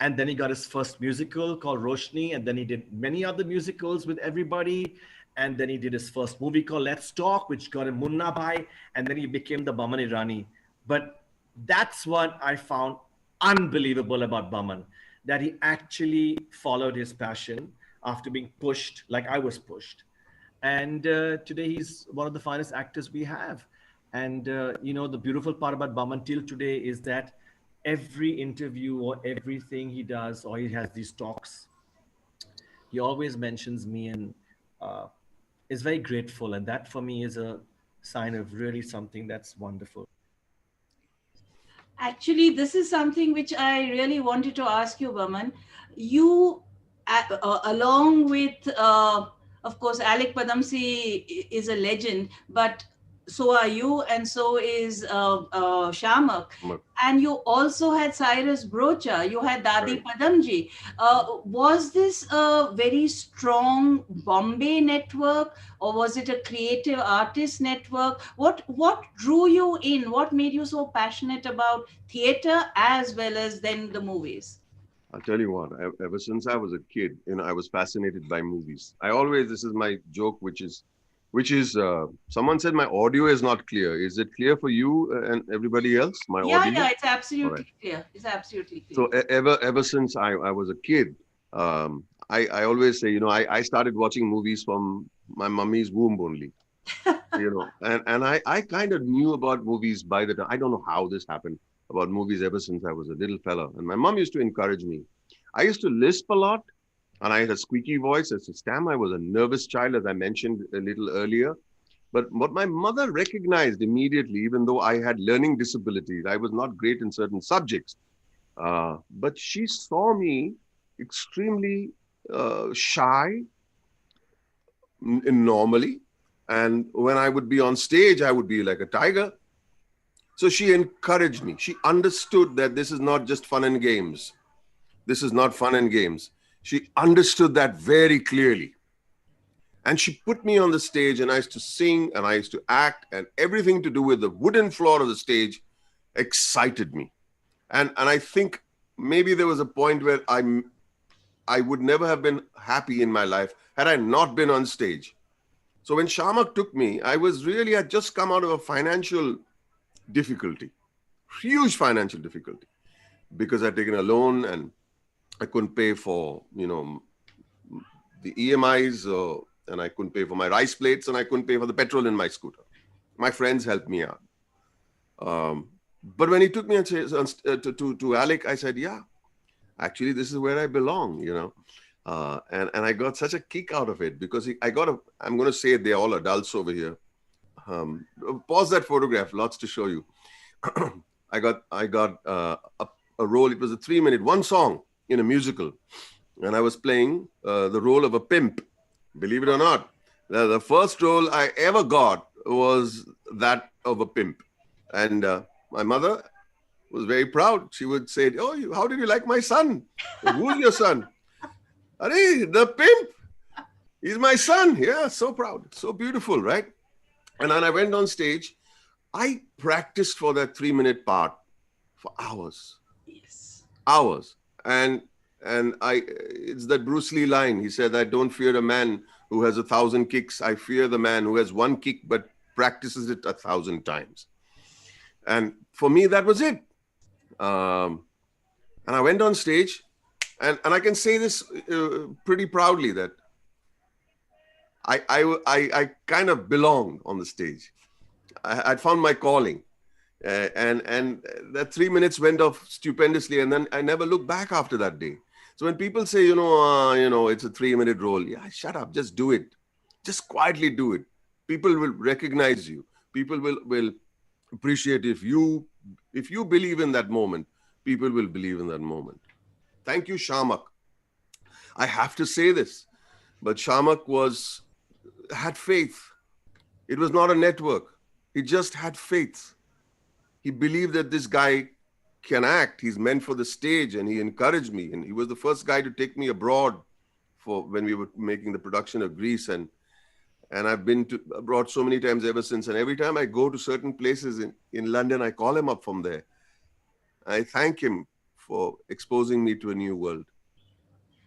And then he got his first musical called Roshni. And then he did many other musicals with everybody. And then he did his first movie called Let's Talk, which got him Munna Bhai. And then he became the Boman Irani. But that's what I found unbelievable about Boman, that he actually followed his passion after being pushed like I was pushed. And today he's one of the finest actors we have. And, the beautiful part about Boman till today is that every interview or everything he does, or he has these talks, he always mentions me and is very grateful. And that for me is a sign of really something that's wonderful. Actually, this is something which I really wanted to ask you, Boman. You, along with, of course, Alec Padamsee is a legend, but so are you, and so is Shamak. And you also had Cyrus Brocha, you had Dadi Padamji. Was this a very strong Bombay network, or was it a creative artist network? What drew you in? What made you so passionate about theater as well as then the movies? I'll tell you what, ever since I was a kid, I was fascinated by movies. This is my joke, which is, someone said my audio is not clear. Is it clear for you and everybody else? My audio? Yeah, it's absolutely clear. It's absolutely clear. So ever since I was a kid, I always say, I started watching movies from my mummy's womb only. And I kind of knew about movies by the time. I don't know how this happened, about movies ever since I was a little fella. And my mom used to encourage me. I used to lisp a lot, and I had a squeaky voice. As a stam, I was a nervous child, as I mentioned a little earlier. But what my mother recognized immediately, even though I had learning disabilities, I was not great in certain subjects. But she saw me extremely shy normally. And when I would be on stage, I would be like a tiger. So she encouraged me. She understood that this is not just fun and games. This is not fun and games. She understood that very clearly. And she put me on the stage, and I used to sing and I used to act, and everything to do with the wooden floor of the stage excited me. And I think maybe there was a point where I would never have been happy in my life had I not been on stage. So when Shamak took me, I had just come out of a financial difficulty, huge financial difficulty, because I'd taken a loan and I couldn't pay for, the EMIs, and I couldn't pay for my rice plates, and I couldn't pay for the petrol in my scooter. My friends helped me out. But when he took me to Alec, I said, yeah, actually, this is where I belong, and I got such a kick out of it, because I'm going to say they're all adults over here. Pause that photograph, lots to show you. I got a role. It was a 3-minute, one song in a musical. And I was playing the role of a pimp, believe it or not. The first role I ever got was that of a pimp. And my mother was very proud. She would say, oh, how did you like my son? Who's your son? Arey, the pimp. He's my son. Yeah, so proud. So beautiful, right? And then I went on stage. I practiced for that 3-minute part for hours. Yes. Hours. And it's that Bruce Lee line. He said, I don't fear a man who has 1,000 kicks. I fear the man who has one kick but practices it 1,000 times. And for me, that was it. And I went on stage, and I can say this pretty proudly, that I kind of belonged on the stage. I'd found my calling. And that 3 minutes went off stupendously, and then I never looked back after that day. So when people say, it's a 3-minute role, yeah, shut up, just do it. Just quietly do it. People will recognize you. People will appreciate if you believe in that moment, people will believe in that moment. Thank you, Shamak. I have to say this, but Shamak had faith. It was not a network. He just had faith. He believed that this guy can act. He's meant for the stage, and he encouraged me. And he was the first guy to take me abroad for when we were making the production of Grease. And I've been to abroad so many times ever since. And every time I go to certain places in London, I call him up from there. I thank him for exposing me to a new world.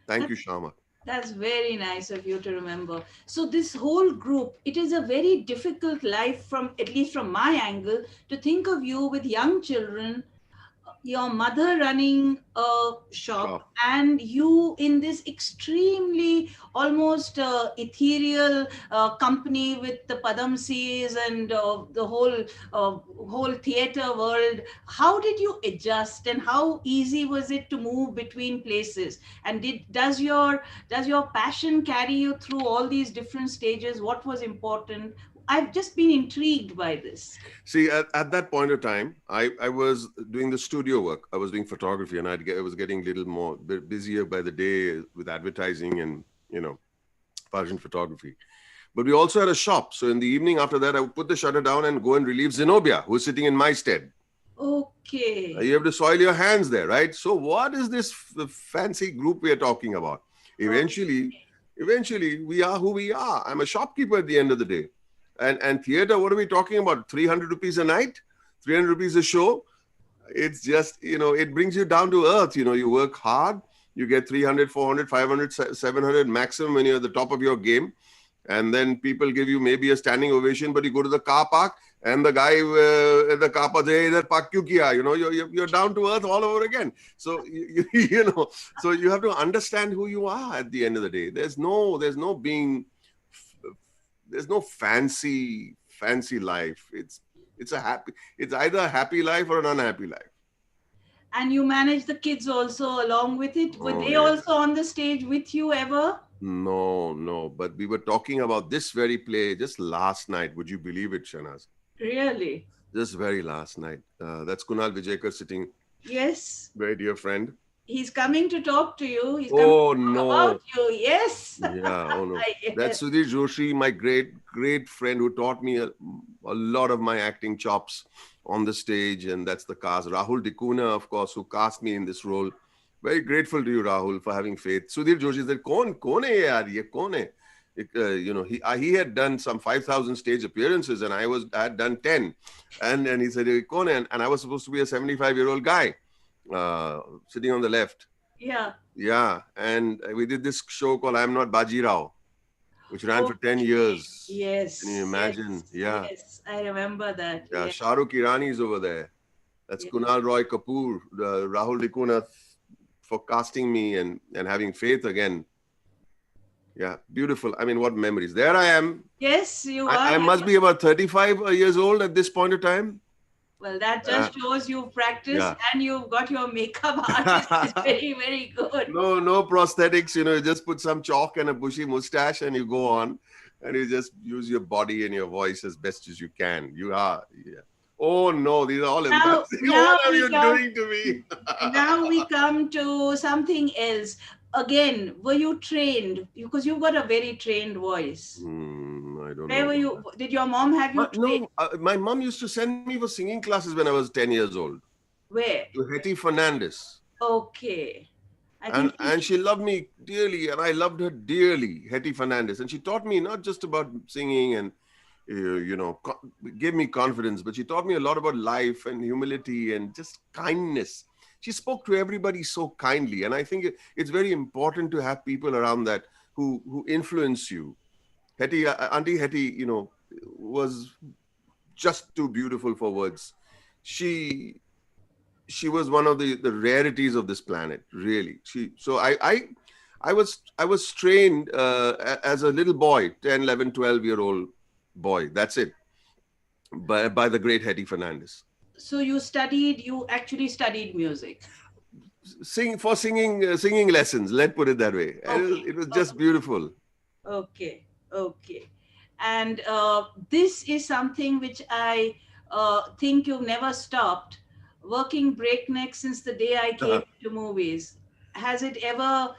Thank you, Shama. That's very nice of you to remember. So this whole group, it is a very difficult life from, at least from my angle, to think of you with young children, your mother running a shop, and you in this extremely almost ethereal company with the Padamsis and the whole theater world. How did you adjust, and how easy was it to move between places? And does your passion carry you through all these different stages? What was important? I've just been intrigued by this. See, at that point of time, I was doing the studio work. I was doing photography, and I was getting a little more busier by the day with advertising and, fashion photography. But we also had a shop. So in the evening after that, I would put the shutter down and go and relieve Zenobia, who's sitting in my stead. Okay. You have to soil your hands there, right? So what is this fancy group we are talking about? Eventually, we are who we are. I'm a shopkeeper at the end of the day. And theater, what are we talking about? 300 rupees a night? 300 rupees a show? It's just, it brings you down to earth. You work hard, you get 300, 400, 500, 700 maximum when you're at the top of your game. And then people give you maybe a standing ovation, but you go to the car park and the guy at the car park says, "Idhar park kyun kiya?" You're down to earth all over again. So, so you have to understand who you are at the end of the day. There's no fancy life. It's either a happy life or an unhappy life. And you manage the kids also along with it. Were they yes. also on the stage with you ever? No. But we were talking about this very play just last night. Would you believe it, Shanaz? Really? Just very last night. That's Kunal Vijayakar sitting. Yes. Very dear friend. He's coming to talk to you. He's coming to talk about you. Yes. Yeah. Oh no. Yes. That's Sudhir Joshi, my great friend who taught me a lot of my acting chops on the stage, and that's the cast. Rahul Dikuna, of course, who cast me in this role. Very grateful to you, Rahul, for having faith. Sudhir Joshi said, "Kone hai yaar, ye kone hai?" He had done some 5,000 stage appearances, and I had done 10. And he said, "Kone hai?" And I was supposed to be a 75-year-old guy sitting on the left. Yeah. And we did this show called I'm Not Bajirao, which ran for 10 years. Yes. Can you imagine? Yes, yes, I remember that. Yeah, Yes. Shahrukh Irani is over there. That's Kunal Roy Kapoor, Rahul Dikuna for casting me and having faith again. Yeah, beautiful. I mean, what memories. There I am. Yes, you are. I must be about 35 years old at this point of time. Well, that just shows you've practiced and you've got your makeup artist is very, very good. No prosthetics. You just put some chalk and a bushy mustache and you go on. And you just use your body and your voice as best as you can. You are. Yeah. Oh, no. These are all embarrassing. What are you doing to me? Now we come to something else. Again, were you trained? Because you've got a very trained voice. I don't know. Where were you? Did your mom have you trained? No, my mom used to send me for singing classes when I was 10 years old. Where? To Hetty Fernandez. Okay. And she loved me dearly, and I loved her dearly, Hetty Fernandez. And she taught me not just about singing and, gave me confidence, but she taught me a lot about life and humility and just kindness. She spoke to everybody so kindly. And I think it's very important to have people around that who influence you. Hetty, Auntie Hetty, was just too beautiful for words. She was one of the rarities of this planet, really. I was trained as a little boy, 10, 11, 12-year-old boy. That's it. By the great Hetty Fernandez. So you actually studied music? Singing lessons, let's put it that way. Okay. It was just beautiful. Okay. And this is something which I think you've never stopped. Working breakneck since the day I came to movies. Has it ever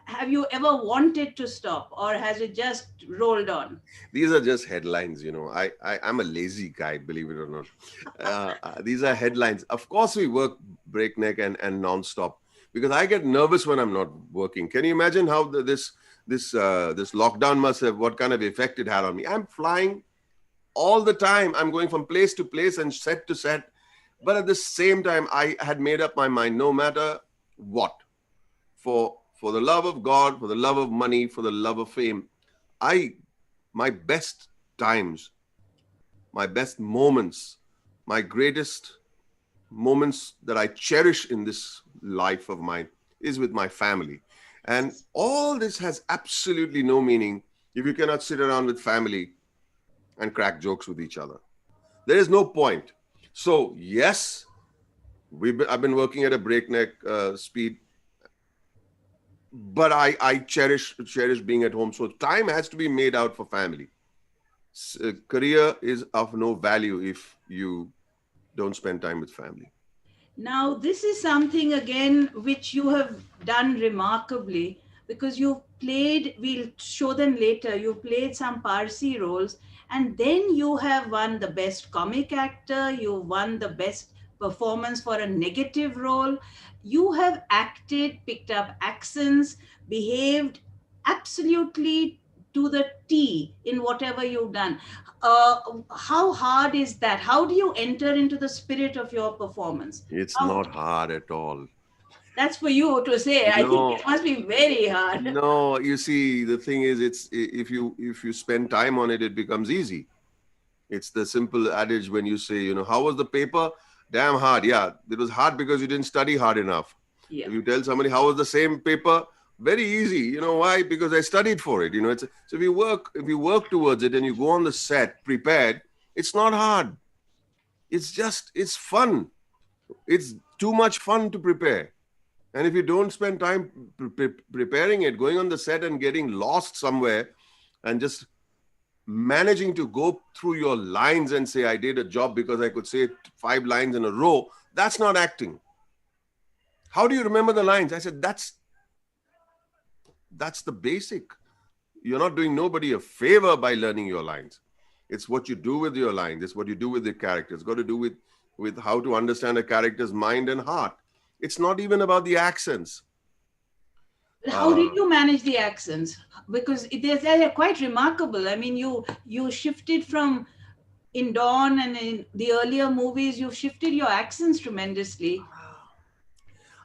have you ever wanted to stop, or has it just rolled on? These are just headlines, you know. I'm a lazy guy, believe it or not. These are headlines. Of course, we work breakneck and non-stop because I get nervous when I'm not working. Can you imagine how this lockdown must have, what kind of effect it had on me? I'm flying all the time. I'm going from place to place and set to set. But at the same time, I had made up my mind, no matter what, for the love of God, for the love of money, for the love of fame, I my best times, my best moments, my greatest moments that I cherish in this life of mine is with my family. And all this has absolutely no meaning if you cannot sit around with family and crack jokes with each other. There is no point. So, yes, I've been working at a breakneck speed, but I cherish being at home. So, time has to be made out for family. Career is of no value if you don't spend time with family. Now, this is something again which you have done remarkably, because you've played, we'll show them later, you played some Parsi roles, and then you have won the best comic actor, you won the best performance for a negative role. You have acted, picked up accents, behaved absolutely to the T in whatever you've done. How hard is that? How do you enter into the spirit of your performance? It's How, not hard at all. that's for you to say. I think No, it must be very hard. no. You see, the thing is, it's if you spend time on it, it becomes easy. It's the simple adage when you say, you know, how was the paper? Damn hard. Yeah, it was hard because you didn't study hard enough. Yeah. If you tell somebody how was the same paper, very easy. You know why? Because I studied for it. You know, it's so if you work towards it and you go on the set prepared, it's not hard. It's fun. It's too much fun to prepare. And if you don't spend time preparing it, going on the set and getting lost somewhere and just managing to go through your lines and say, I did a job because I could say 5 lines in a row, that's not acting. How do you remember the lines? I said, that's the basic. You're not doing nobody a favor by learning your lines. It's what you do with your lines. It's what you do with the character. It's got to do with how to understand a character's mind and heart. It's not even about the accents. How did you manage the accents? Because they're quite remarkable. I mean, you shifted from in Dawn and in the earlier movies, you've shifted your accents tremendously.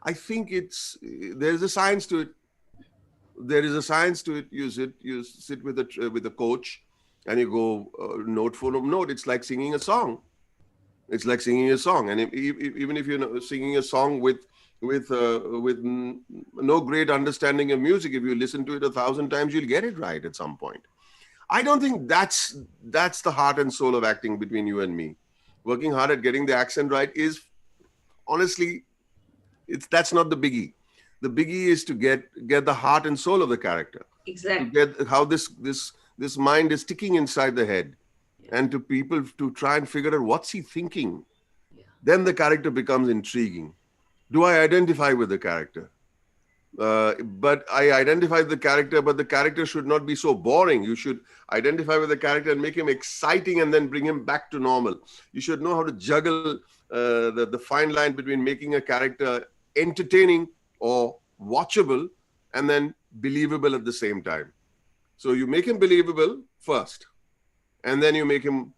I think there's a science to it. There is a science to it. You sit with a coach, and you go note for note. It's like singing a song. It's like singing a song, and even if you're singing a song with no great understanding of music, if you listen to it 1,000 times, you'll get it right at some point. I don't think that's the heart and soul of acting between you and me. Working hard at getting the accent right is honestly, that's not the biggie. The biggie is to get the heart and soul of the character. Exactly. To get how this mind is ticking inside the head, and to people to try and figure out what's he thinking. Then the character becomes intriguing. Do I identify with the character? But I identify with the character, but the character should not be so boring. You should identify with the character and make him exciting and then bring him back to normal. You should know how to juggle the fine line between making a character entertaining or watchable and then believable at the same time. So you make him believable first, and then you make him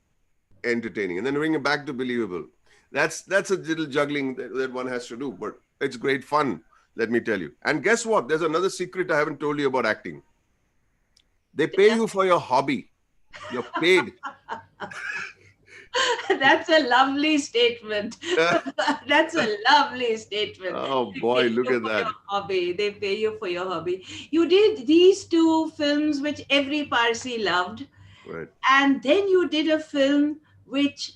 entertaining, and then bring him back to believable. That's a little juggling that one has to do, but it's great fun, let me tell you. And guess what? There's another secret I haven't told you about acting. They pay you for your hobby. You're paid. That's a lovely statement. That's a lovely statement. Oh They boy, pay look you at for that. your hobby. They pay you for your hobby. You did these 2 films which every Parsi loved, Right. and then you did a film which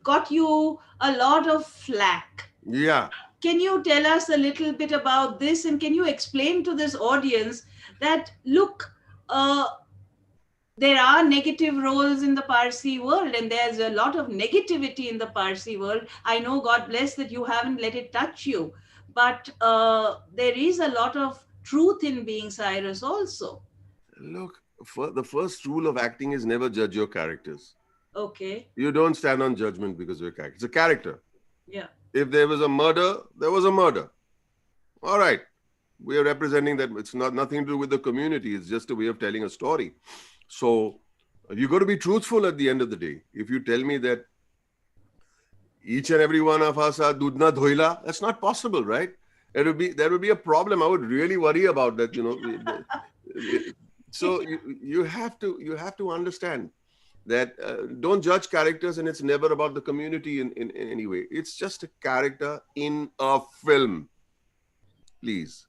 got you a lot of flack. Yeah. Can you tell us a little bit about this, and can you explain to this audience that look, there are negative roles in the Parsi world, and there's a lot of negativity in the Parsi world. I know, God bless, that you haven't let it touch you, but there is a lot of truth in being Cyrus also. Look, the first rule of acting is never judge your characters. Okay. You don't stand on judgment because of your character. It's a character. Yeah. If there was a murder, there was a murder. All right. We are representing that. It's not nothing to do with the community. It's just a way of telling a story. So you got to be truthful at the end of the day. If you tell me that each and every one of us are dudna dhoila, that's not possible, right? There would be a problem. I would really worry about that, So you have to understand that don't judge characters, and it's never about the community in any way. It's just a character in a film. Please.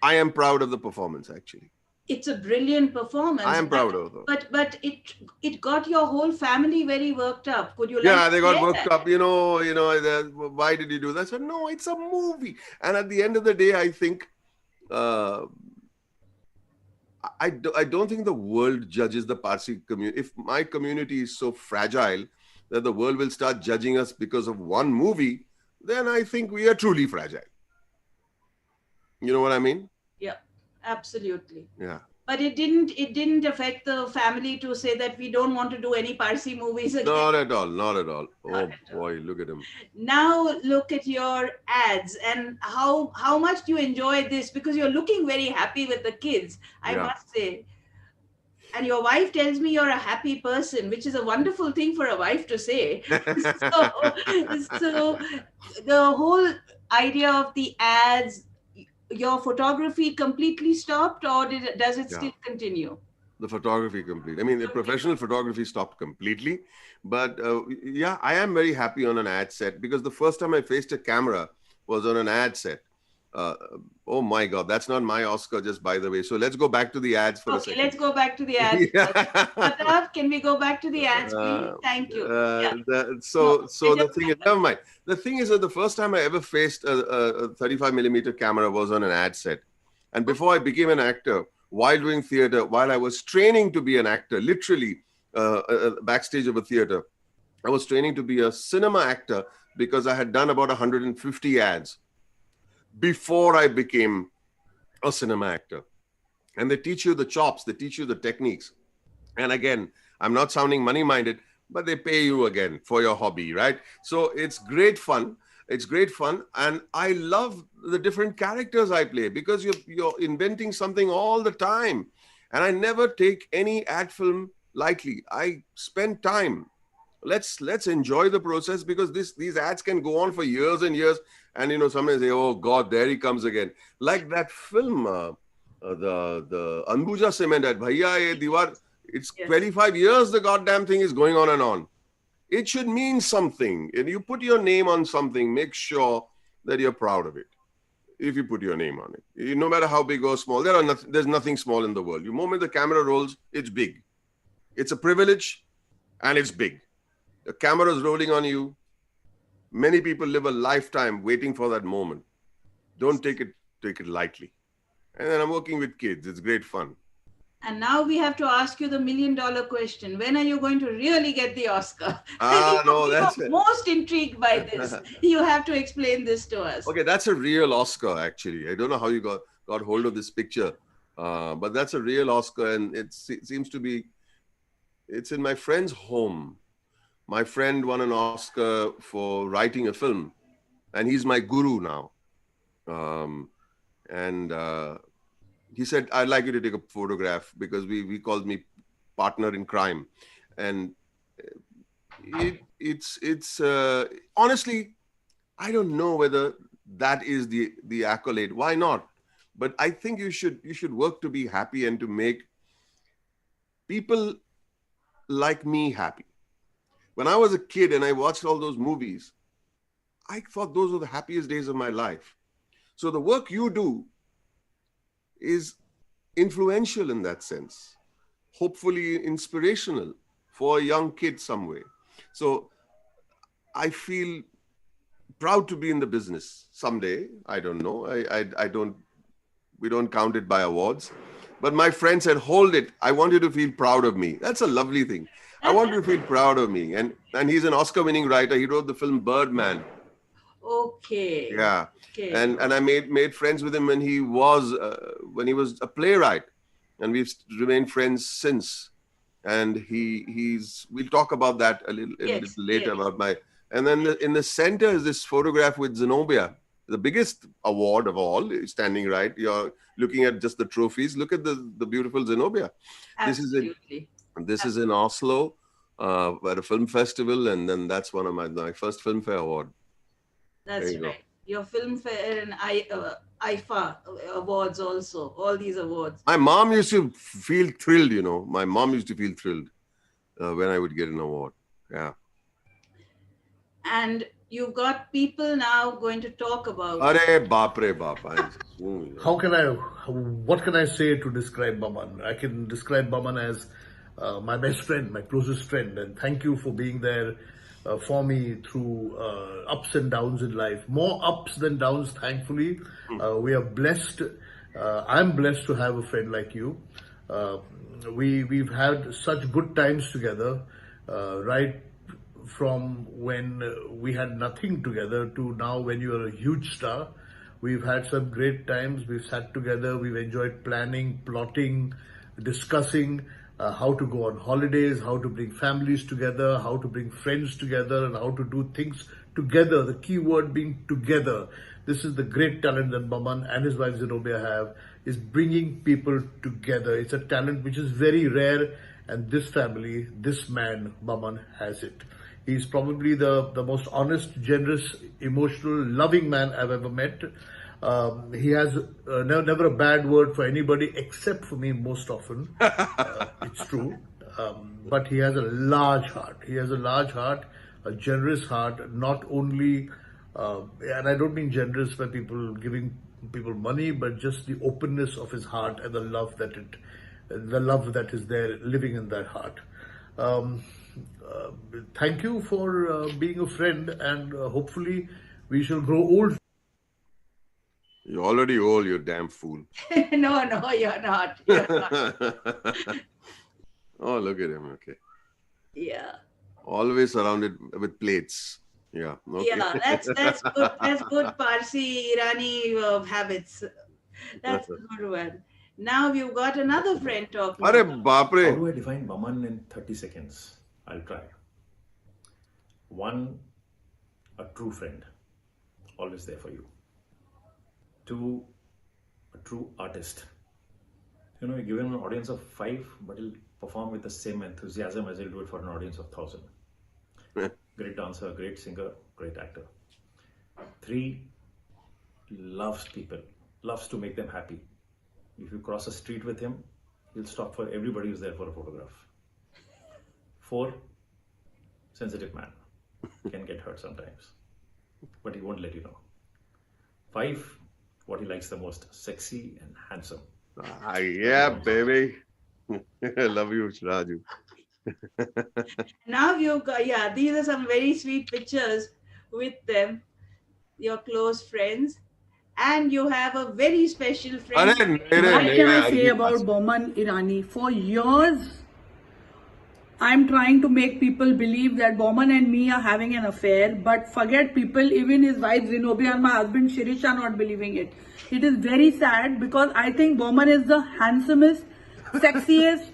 I am proud of the performance, actually. It's a brilliant performance. I am proud of it. But it got your whole family very worked up. Could you like Yeah, they got share worked that? up, why did you do that? I said, no, it's a movie. And at the end of the day, I think, I don't think the world judges the Parsi community. If my community is so fragile that the world will start judging us because of one movie, then I think we are truly fragile. You know what I mean? Yeah, absolutely. Yeah. But it didn't affect the family to say that we don't want to do any Parsi movies again. Not at all. Not at all. Not Oh at all. boy, look at him. Now look at your ads and how much do you enjoy this, because you're looking very happy with the kids, I Yeah. must say. And your wife tells me you're a happy person, which is a wonderful thing for a wife to say. So the whole idea of the ads, your photography completely stopped, or does it Yeah. still continue? The photography complete. I mean, the professional photography stopped completely. But yeah, I am very happy on an ad set, because the first time I faced a camera was on an ad set. Oh my God, that's not my Oscar, just by the way. So let's go back to the ads for a Okay, second. let's go back to the ads. Yeah. Pratap, can we go back to the ads, please? Thank you. Yeah. So No, the thing is, never mind. The thing is that the first time I ever faced a 35 millimeter camera was on an ad set. And before I became an actor, while doing theater, while I was training to be an actor, literally backstage of a theater, I was training to be a cinema actor, because I had done about 150 ads before I became a cinema actor. And they teach you the chops, they teach you the techniques. And again, I'm not sounding money-minded, but they pay you again for your hobby, right? So it's great fun. It's great fun. And I love the different characters I play, because you're inventing something all the time. And I never take any ad film lightly. I spend time. Let's enjoy the process, because these ads can go on for years and years. And sometimes say, oh God, there he comes again. Like that film, the Anbuja Cement ad, Bhaiya Ye Diwar. It's Yes. 25 years the goddamn thing is going on and on. It should mean something. And you put your name on something, make sure that you're proud of it. If you put your name on it, no matter how big or small, there's nothing small in the world. The moment the camera rolls, it's big. It's a privilege, and it's big. The camera is rolling on you. Many people live a lifetime waiting for that moment. Don't take it lightly. And then I'm working with kids. It's great fun. And now we have to ask you the $1 million question. When are you going to really get the Oscar? No, We that's are it. most intrigued by this. You have to explain this to us. Okay, that's a real Oscar, actually. I don't know how you got hold of this picture, but that's a real Oscar, and it seems to be, it's in my friend's home. My friend won an Oscar for writing a film, and he's my guru now. He said, I'd like you to take a photograph, because we called me partner in crime. And it's honestly, I don't know whether that is the accolade. Why not? But I think you should work to be happy and to make people like me happy. When I was a kid and I watched all those movies, I thought those were the happiest days of my life. So the work you do is influential in that sense, hopefully inspirational for a young kid somewhere. So I feel proud to be in the business someday. I don't know. We don't count it by awards. But my friend said, hold it. I want you to feel proud of me. That's a lovely thing. I want you to feel proud of me. And he's an Oscar-winning writer. He wrote the film Birdman. Okay. Yeah, Okay. and I made friends with him when he was a playwright, and we've remained friends since. And he's we'll talk about that a little Yes. later Yes. about my. And then in the center is this photograph with Zenobia, the biggest award of all, standing right. You're looking at just the trophies. Look at the beautiful Zenobia. This is in Absolutely. this is in Oslo, at a film festival, and then that's one of my first Filmfare award. There That's you go. right. Your Filmfare and IFA awards also. All these awards. My mom used to feel thrilled, you know. My mom used to feel thrilled when I would get an award. Yeah. And you've got people now going to talk about you. Arey baap re baap. How can I, what can I say to describe Boman? I can describe Boman as my best friend, my closest friend, and thank you for being there for me through ups and downs in life. More ups than downs, thankfully. We are blessed. I'm blessed to have a friend like you. We've had such good times together, right from when we had nothing together to now when you are a huge star. We've had some great times. We've sat together. We've enjoyed planning, plotting, discussing how to go on holidays, how to bring families together, how to bring friends together, and how to do things together. The key word being together. This is the great talent that Boman and his wife Zenobia have, is bringing people together. It's a talent which is very rare, and this family, this man, Boman, has it. He's probably the most honest, generous, emotional, loving man I've ever met. He has never a bad word for anybody except for me most often. It's true. But he has a large heart. He has a large heart, a generous heart, not only, and I don't mean generous by people giving people money, but just the openness of his heart and the love that is there living in that heart. Thank you for being a friend, and hopefully we shall grow old. You're already old, you damn fool. No, no, you're not. You're not. Oh, look at him. Okay. Yeah. Always surrounded with plates. Yeah. Okay. Yeah, that's good. That's good Parsi Irani habits. That's a good one. Now we've got another friend talking. Arey about- baap re. How do I define Boman in 30 seconds? I'll try. One, a true friend, always there for you. Two, a true artist. You know, you give him an audience of 5, but he'll perform with the same enthusiasm as he'll do it for an audience of 1,000. Great dancer, great singer, great actor. 3, loves people, loves to make them happy. If you cross a street with him, he'll stop for everybody who's there for a photograph. 4, sensitive man, can get hurt sometimes, but he won't let you know. 5, what he likes the most, sexy and handsome. Ah, yeah, baby. I love you, Raju. Now you've got, yeah, these are some very sweet pictures with them, your close friends, and you have a very special friend. Arey, What can I say mere about Boman Irani? For years, I'm trying to make people believe that Boman and me are having an affair, but forget people, even his wife Zenobia and my husband Shirish are not believing it. It is very sad because I think Boman is the handsomest, sexiest,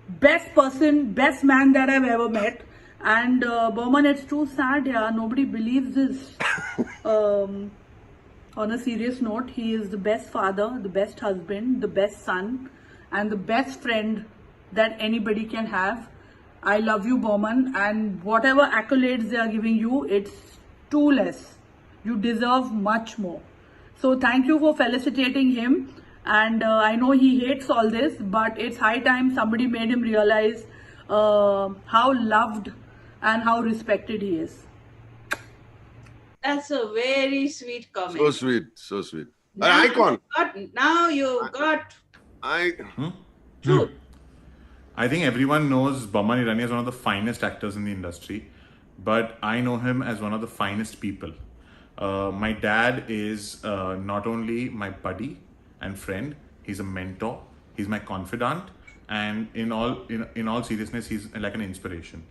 best person, best man that I've ever met. And Boman, it's too sad, yeah. Nobody believes this. On a serious note, he is the best father, the best husband, the best son, and the best friend that anybody can have. I love you, Boman, and whatever accolades they are giving you, it's too less. You deserve much more. So thank you for felicitating him. And I know he hates all this, but it's high time somebody made him realize how loved and how respected he is. That's a very sweet comment. So sweet, so sweet. An Now icon. now you've got truth. I think everyone knows Boman Irani as one of the finest actors in the industry, but I know him as one of the finest people. My dad is not only my buddy and friend, he's a mentor, he's my confidant, and in all seriousness, he's like an inspiration.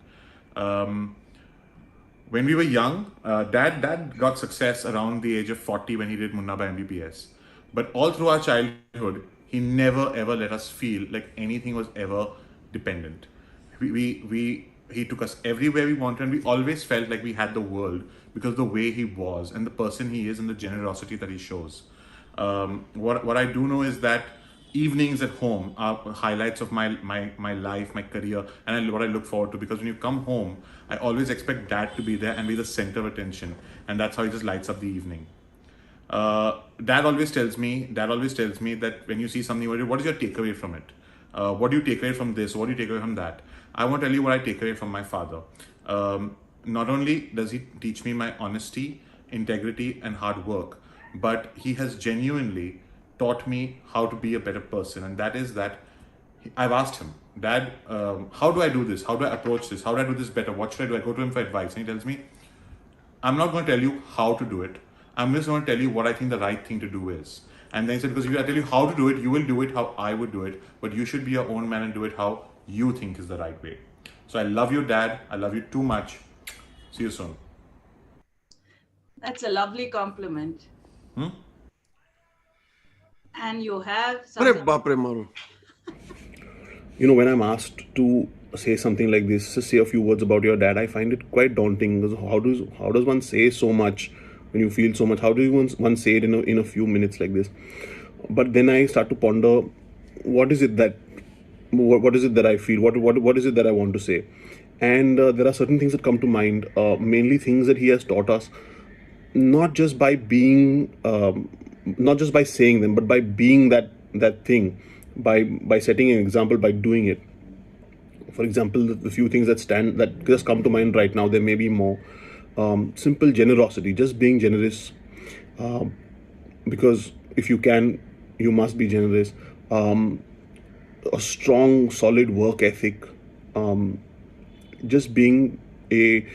when we were young, dad got success around the age of 40 when he did Munna by MBBS. But all through our childhood, he never ever let us feel like anything was ever dependent. He took us everywhere we wanted, and we always felt like we had the world because of the way he was and the person he is and the generosity that he shows. What I do know is that evenings at home are highlights of my life, my career, and what I look forward to. Because when you come home, I always expect dad to be there and be the center of attention, and that's how he just lights up the evening. Dad always tells me that when you see something, what is your takeaway from it? What do you take away from this? What do you take away from that? I want to tell you what I take away from my father. Not only does he teach me my honesty, integrity, and hard work, but he has genuinely taught me how to be a better person. And that is that I've asked him, Dad, how do I do this? How do I approach this? How do I do this better? What should I do? I go to him for advice, and he tells me, I'm not going to tell you how to do it. I'm just going to tell you what I think the right thing to do is. And then he said, because if I tell you how to do it, you will do it how I would do it. But you should be your own man and do it how you think is the right way. So I love you, Dad. I love you too much. See you soon. That's a lovely compliment. And you have Arey something. baap re maro. When I'm asked to say something like this, just say a few words about your dad, I find it quite daunting. Because how does one say so much when you feel so much? How do you one say it in a few minutes like this? But then I start to ponder, what is it that I feel? What is it that I want to say? And there are certain things that come to mind, mainly things that he has taught us, not just by saying them, but by being that thing, by setting an example, by doing it. For example, the few things that just come to mind right now, there may be more. Simple generosity, just being generous, because if you can, you must be generous. A strong, solid work ethic, just being a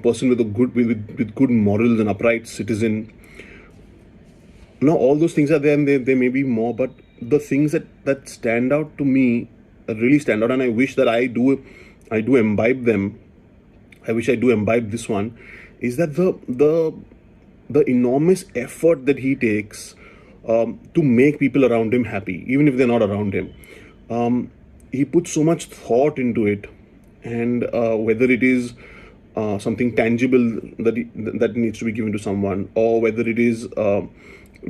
person with good morals, and upright citizen. Now, all those things are there, and there may be more, but the things that stand out to me, really stand out, and I wish that I do imbibe them. I wish I do imbibe this one, is that the enormous effort that he takes to make people around him happy, even if they're not around him. He puts so much thought into it, and whether it is something tangible that needs to be given to someone, or whether it is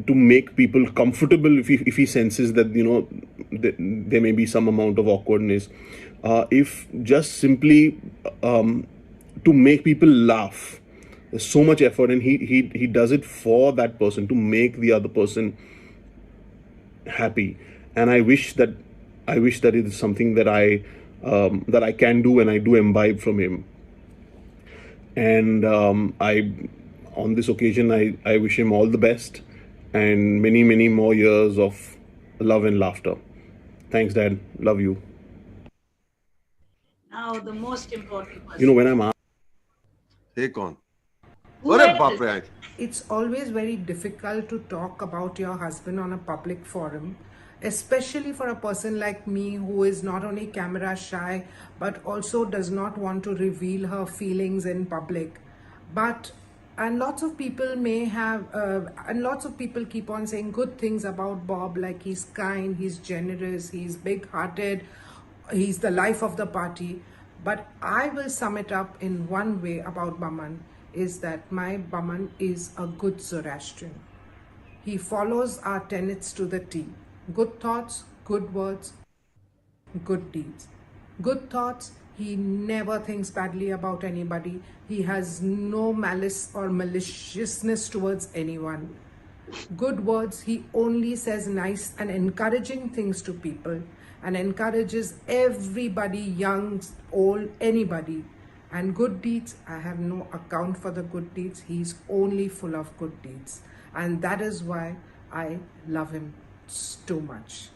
to make people comfortable if he senses that there may be some amount of awkwardness, if just simply to make people laugh. There's so much effort, and he does it for that person, to make the other person happy. And I wish that it is something that I can do, and I do imbibe from him. And on this occasion, I wish him all the best, and many, many more years of love and laughter. Thanks, Dad. Love you. Now, the most important person. When I'm asked, Hey, kaun? Who Arey else? baap re. It's always very difficult to talk about your husband on a public forum, especially for a person like me who is not only camera shy but also does not want to reveal her feelings in public. And lots of people and lots of people keep on saying good things about Bob, like he's kind, he's generous, he's big-hearted, he's the life of the party. But I will sum it up in one way about Boman, is that my Boman is a good Zoroastrian. He follows our tenets to the T. Good thoughts, good words, good deeds. Good thoughts, he never thinks badly about anybody. He has no malice or maliciousness towards anyone. Good words, he only says nice and encouraging things to people, and encourages everybody, young, old, anybody. And good deeds, I have no account for the good deeds. He's only full of good deeds. And that is why I love him too much.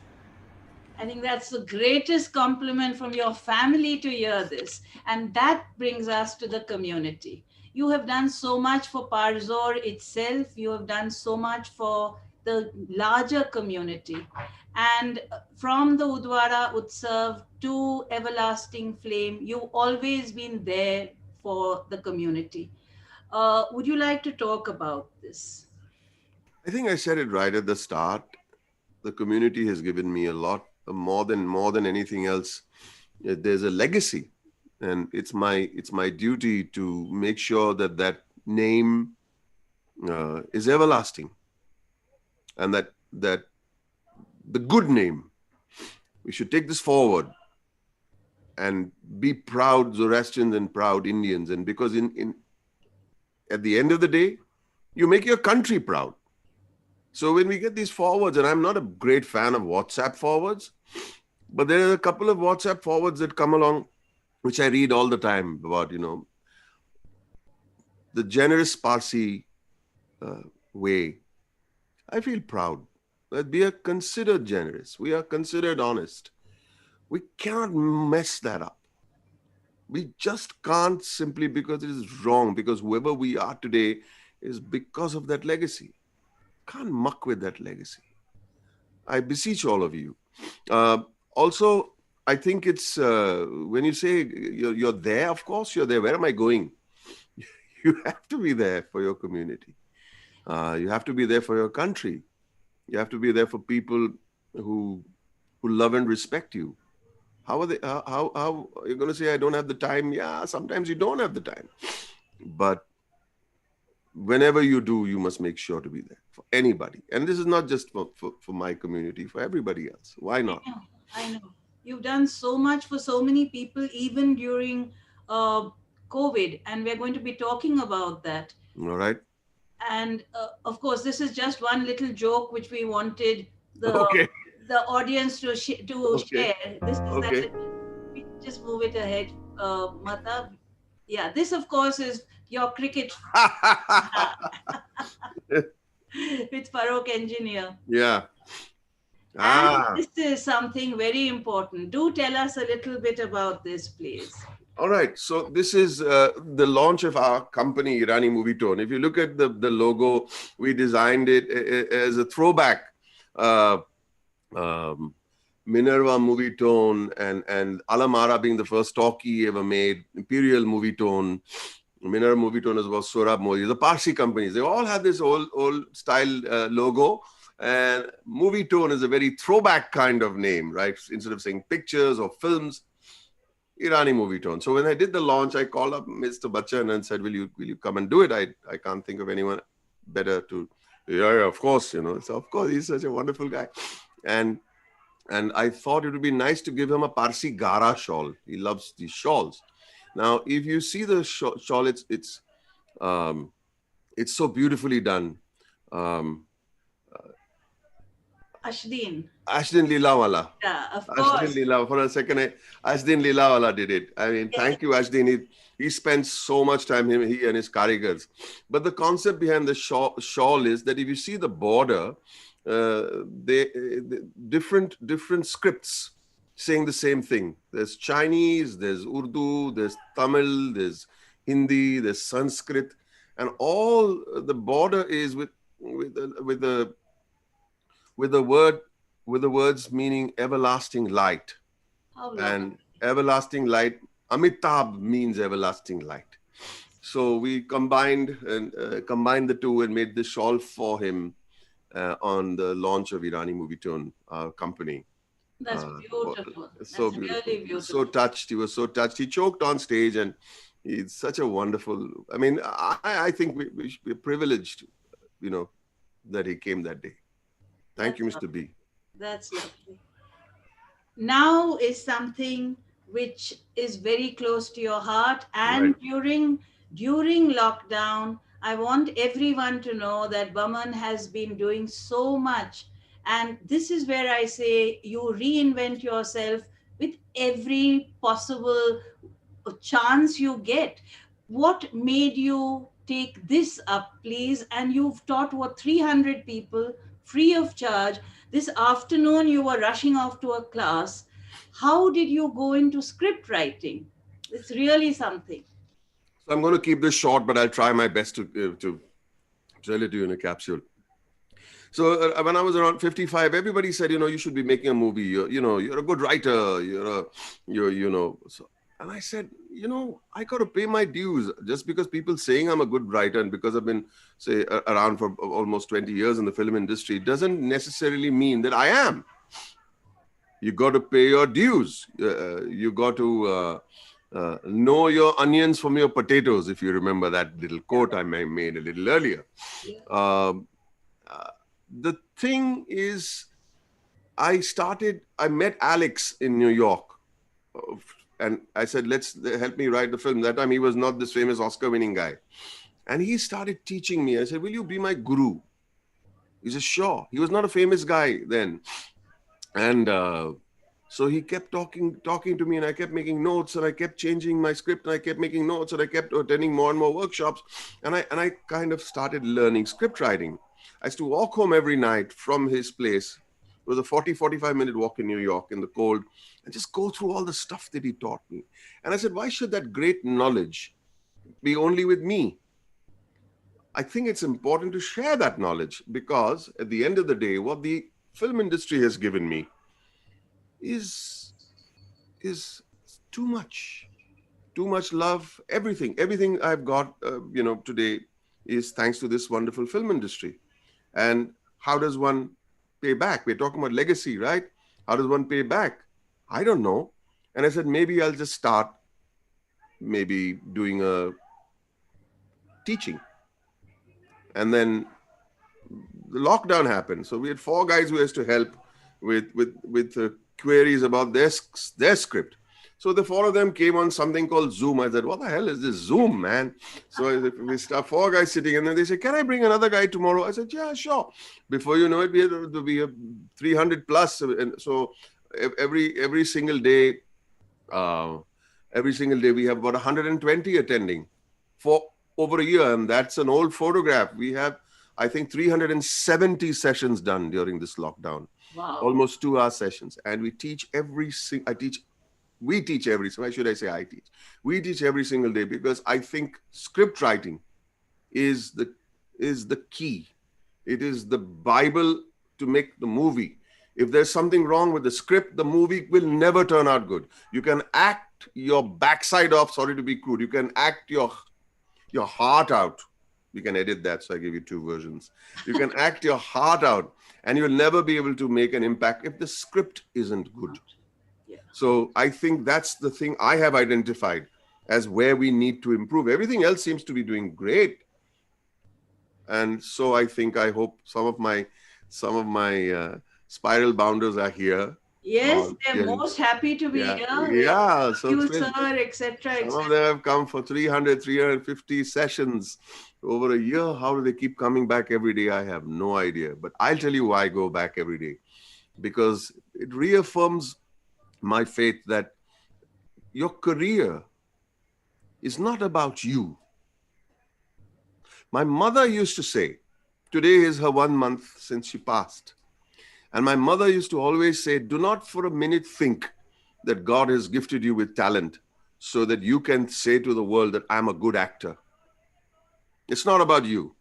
I think that's the greatest compliment from your family to hear this. And that brings us to the community. You have done so much for Parzor itself. You have done so much for the larger community. And from the Udwara Utsav to Everlasting Flame, you've always been there for the community. Would you like to talk about this? I think I said it right at the start. The community has given me a lot, more than anything else. There's a legacy, and it's my duty to make sure that name is everlasting, and that the good name. We should take this forward and be proud Zoroastrians and proud Indians. And because in at the end of the day, you make your country proud. So when we get these forwards, and I'm not a great fan of WhatsApp forwards, but there are a couple of WhatsApp forwards that come along, which I read all the time about, the generous Parsi way. I feel proud that we are considered generous. We are considered honest. We cannot mess that up. We just can't, simply because it is wrong, because whoever we are today is because of that legacy. Can't muck with that legacy. I beseech all of you. Also, I think it's when you say you're there, of course you're there. Where am I going? You have to be there for your community. You have to be there for your country. You have to be there for people who love and respect you. How are they? How you're going to say I don't have the time? Yeah, sometimes you don't have the time, but whenever you do, you must make sure to be there for anybody. And this is not just for my community, for everybody else. Why not? I know. You've done so much for so many people, even during COVID, and we're going to be talking about that. All right. And of course, this is just one little joke which we wanted Okay. the audience to Okay. share. This is that. Okay. We just move it ahead, Mata. Yeah, this of course is your cricket with Farokh Engineer. Yeah. And this is something very important. Do tell us a little bit about this, please. All right. So this is the launch of our company, Irani Movie Tone. If you look at the logo, we designed it as a throwback. Minerva Movie Tone and Alamara being the first talkie ever made, Imperial Movie Tone, Minerva Movie Tone as well, Sorab Modi, the Parsi companies. They all have this old style logo. And Movie Tone is a very throwback kind of name, right? Instead of saying pictures or films, Irani Movie Tone. So when I did the launch, I called up Mr. Bachchan and said, will you come and do it? I can't think of anyone better to, yeah, of course, So of course, he's such a wonderful guy. And I thought it would be nice to give him a Parsi Gara shawl. He loves these shawls. Now, if you see the shawl, it's so beautifully done. Ashdin Leelawala. Yeah, of course. Ashdin Leelawala. For a second, Ashdin Leelawala did it. I mean, thank you, Ashdin. He spends so much time, he and his karigars. But the concept behind the shawl is that if you see the border, they different scripts saying the same thing. There's Chinese, there's Urdu, there's Tamil, there's Hindi, there's Sanskrit, and all the border is with the words meaning everlasting light. And everlasting light, Amitabh means everlasting light. So we combined the two and made this shawl for him on the launch of Irani Movie Tone, our company. That's beautiful. So That's beautiful. really beautiful. So touched. He was so touched. He choked on stage, and he's such a wonderful. I mean, I think we're privileged, that he came that day. Thank you, Mr. B. That's lovely. Now is something which is very close to your heart, and Right. during lockdown, I want everyone to know that Boman has been doing so much. And this is where I say you reinvent yourself with every possible chance you get. What made you take this up, please? And you've taught 300 people free of charge. This afternoon, you were rushing off to a class. How did you go into script writing? It's really something. So I'm going to keep this short, but I'll try my best to tell it to you in a capsule. So when I was around 55, everybody said, you should be making a movie. You're a good writer. So And I said, I got to pay my dues. Just because people saying I'm a good writer and because I've been, say, around for almost 20 years in the film industry doesn't necessarily mean that I am. You got to pay your dues. You got to know your onions from your potatoes, if you remember that little quote I made a little earlier. Um, the thing is, I met Alex in New York, and I said, let's help me write the film. That time he was not this famous Oscar winning guy. And he started teaching me. I said, will you be my guru? He said, sure. He was not a famous guy then. And so he kept talking to me, and I kept making notes, and I kept changing my script, and I kept making notes, and I kept attending more and more workshops. And I kind of started learning script writing. I used to walk home every night from his place. It was a 45-minute walk in New York in the cold, and just go through all the stuff that he taught me. And I said, why should that great knowledge be only with me? I think it's important to share that knowledge, because at the end of the day, what the film industry has given me is too much love. Everything I've got today is thanks to this wonderful film industry. And how does one pay back? We're talking about legacy, right? How does one pay back? I don't know. And I said, maybe I'll just start maybe doing a teaching. And then the lockdown happened, so we had 4 guys who has to help with queries about their script. So the 4 of them came on something called Zoom. I said, what the hell is this Zoom, man? So we start 4 guys sitting, and then they say, can I bring another guy tomorrow? I said, yeah, sure. Before you know it, we had to be 300 plus. And so every single day, we have about 120 attending for over a year. And that's an old photograph. We have, I think, 370 sessions done during this lockdown. Wow. Almost 2-hour sessions. And we teach we teach every, why should I say I teach? We teach every single day, because I think script writing is the key. It is the Bible to make the movie. If there's something wrong with the script, the movie will never turn out good. You can act your backside off, sorry to be crude. You can act your heart out. We can edit that, so I give you 2 versions. You can act your heart out, and you'll never be able to make an impact if the script isn't good. Yeah. So I think that's the thing I have identified as where we need to improve. Everything else seems to be doing great. And so I hope some of my spiral bounders are here. Yes, they're most happy to be here. Yeah. So you, sir, etc. Some of them have come for 300, 350 sessions over a year. How do they keep coming back every day? I have no idea. But I'll tell you why I go back every day. Because it reaffirms my faith that your career is not about you. My mother used to say, today is her 1 month since she passed. And my mother used to always say, do not for a minute think that God has gifted you with talent so that you can say to the world that I'm a good actor. It's not about you.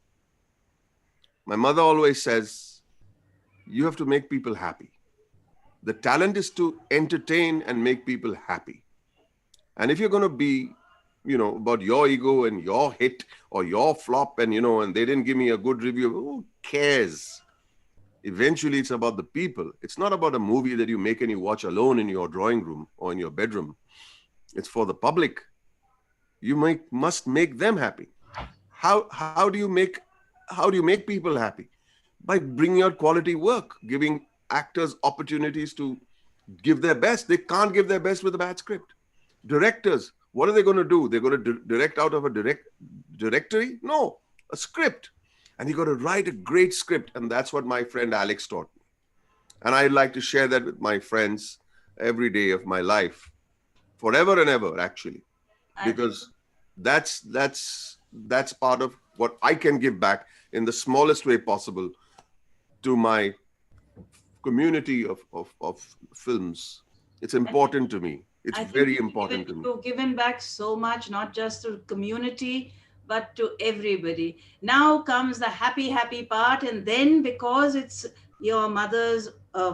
My mother always says, you have to make people happy. The talent is to entertain and make people happy. And if you're going to be, about your ego and your hit or your flop and they didn't give me a good review, who cares? Eventually, it's about the people. It's not about a movie that you make and you watch alone in your drawing room or in your bedroom. It's for the public. You must make them happy. How do you make people happy? By bringing out quality work, giving actors opportunities to give their best. They can't give their best with a bad script. Directors, what are they going to do? They're going to direct out of a directory? No, a script. And you got to write a great script. And that's what my friend Alex taught me. And I'd like to share that with my friends every day of my life, forever and ever, actually, because that's part of what I can give back in the smallest way possible to my community of films. It's important to me. It's very important to me. You've given back so much, not just to the but to everybody. Now comes the happy part, and then because it's your mother's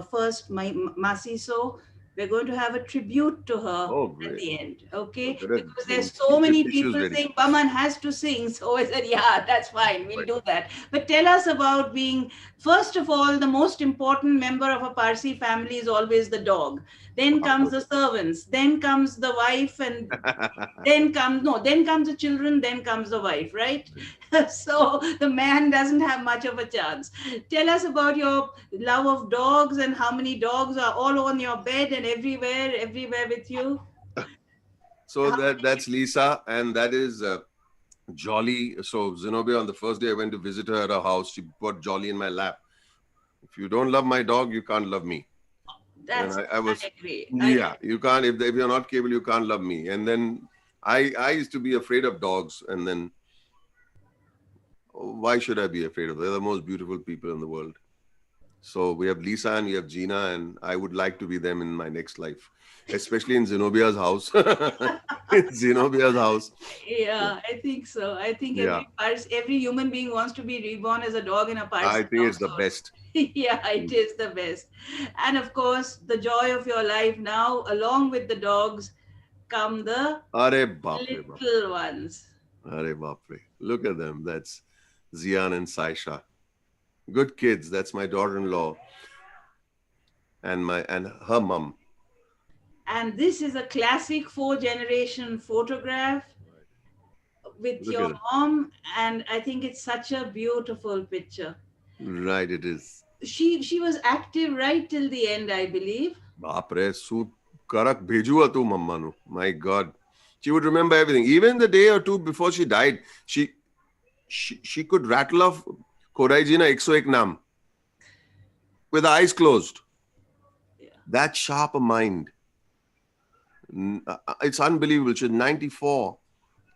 first Masi, so We're going to have a tribute to her Oh, at great. the end, okay? Better Because there's so keep the many tissues people ready. saying Baman has to sing. So I said, yeah, that's fine. We'll do that. But tell us about being, first of all, the most important member of a Parsi family is always the dog. Then comes the servants. Then comes the wife, and then comes the children, then comes the wife, right? So the man doesn't have much of a chance. Tell us about your love of dogs and how many dogs are all on your bed and everywhere with you. So that's Lisa, and that is Jolly. So Zenobia, on the first day I went to visit her at her house, she put Jolly in my lap. If you don't love my dog, you can't love me. And That's, I was, I agree. yeah, you can't, if you're not capable, you can't love me. And then I used to be afraid of dogs. And then why should I be afraid of them? They're the most beautiful people in the world. So we have Lisa and we have Gina, and I would like to be them in my next life, especially in Zenobia's house. In Zenobia's house. Yeah, I think so. I think Yeah, every human being wants to be reborn as a dog in a I Parsi think it's the household. best. Yeah, it is the best. And of course, the joy of your life now, along with the dogs, come the Are baap re baap. little ones. Are baap re. Look at them. That's Zian and Saisha. Good kids. That's my daughter-in-law and her mum. And this is a classic four generation photograph with Look at your them. mom, and I think it's such a beautiful picture. Right, it is. She was active right till the end, I believe. Baap re, su karak bhejua tu mamma nu. My God. She would remember everything. Even the day or two before she died, she could rattle off Kodai ji na 101 naam with eyes closed. That sharp a mind. It's unbelievable. She's 94.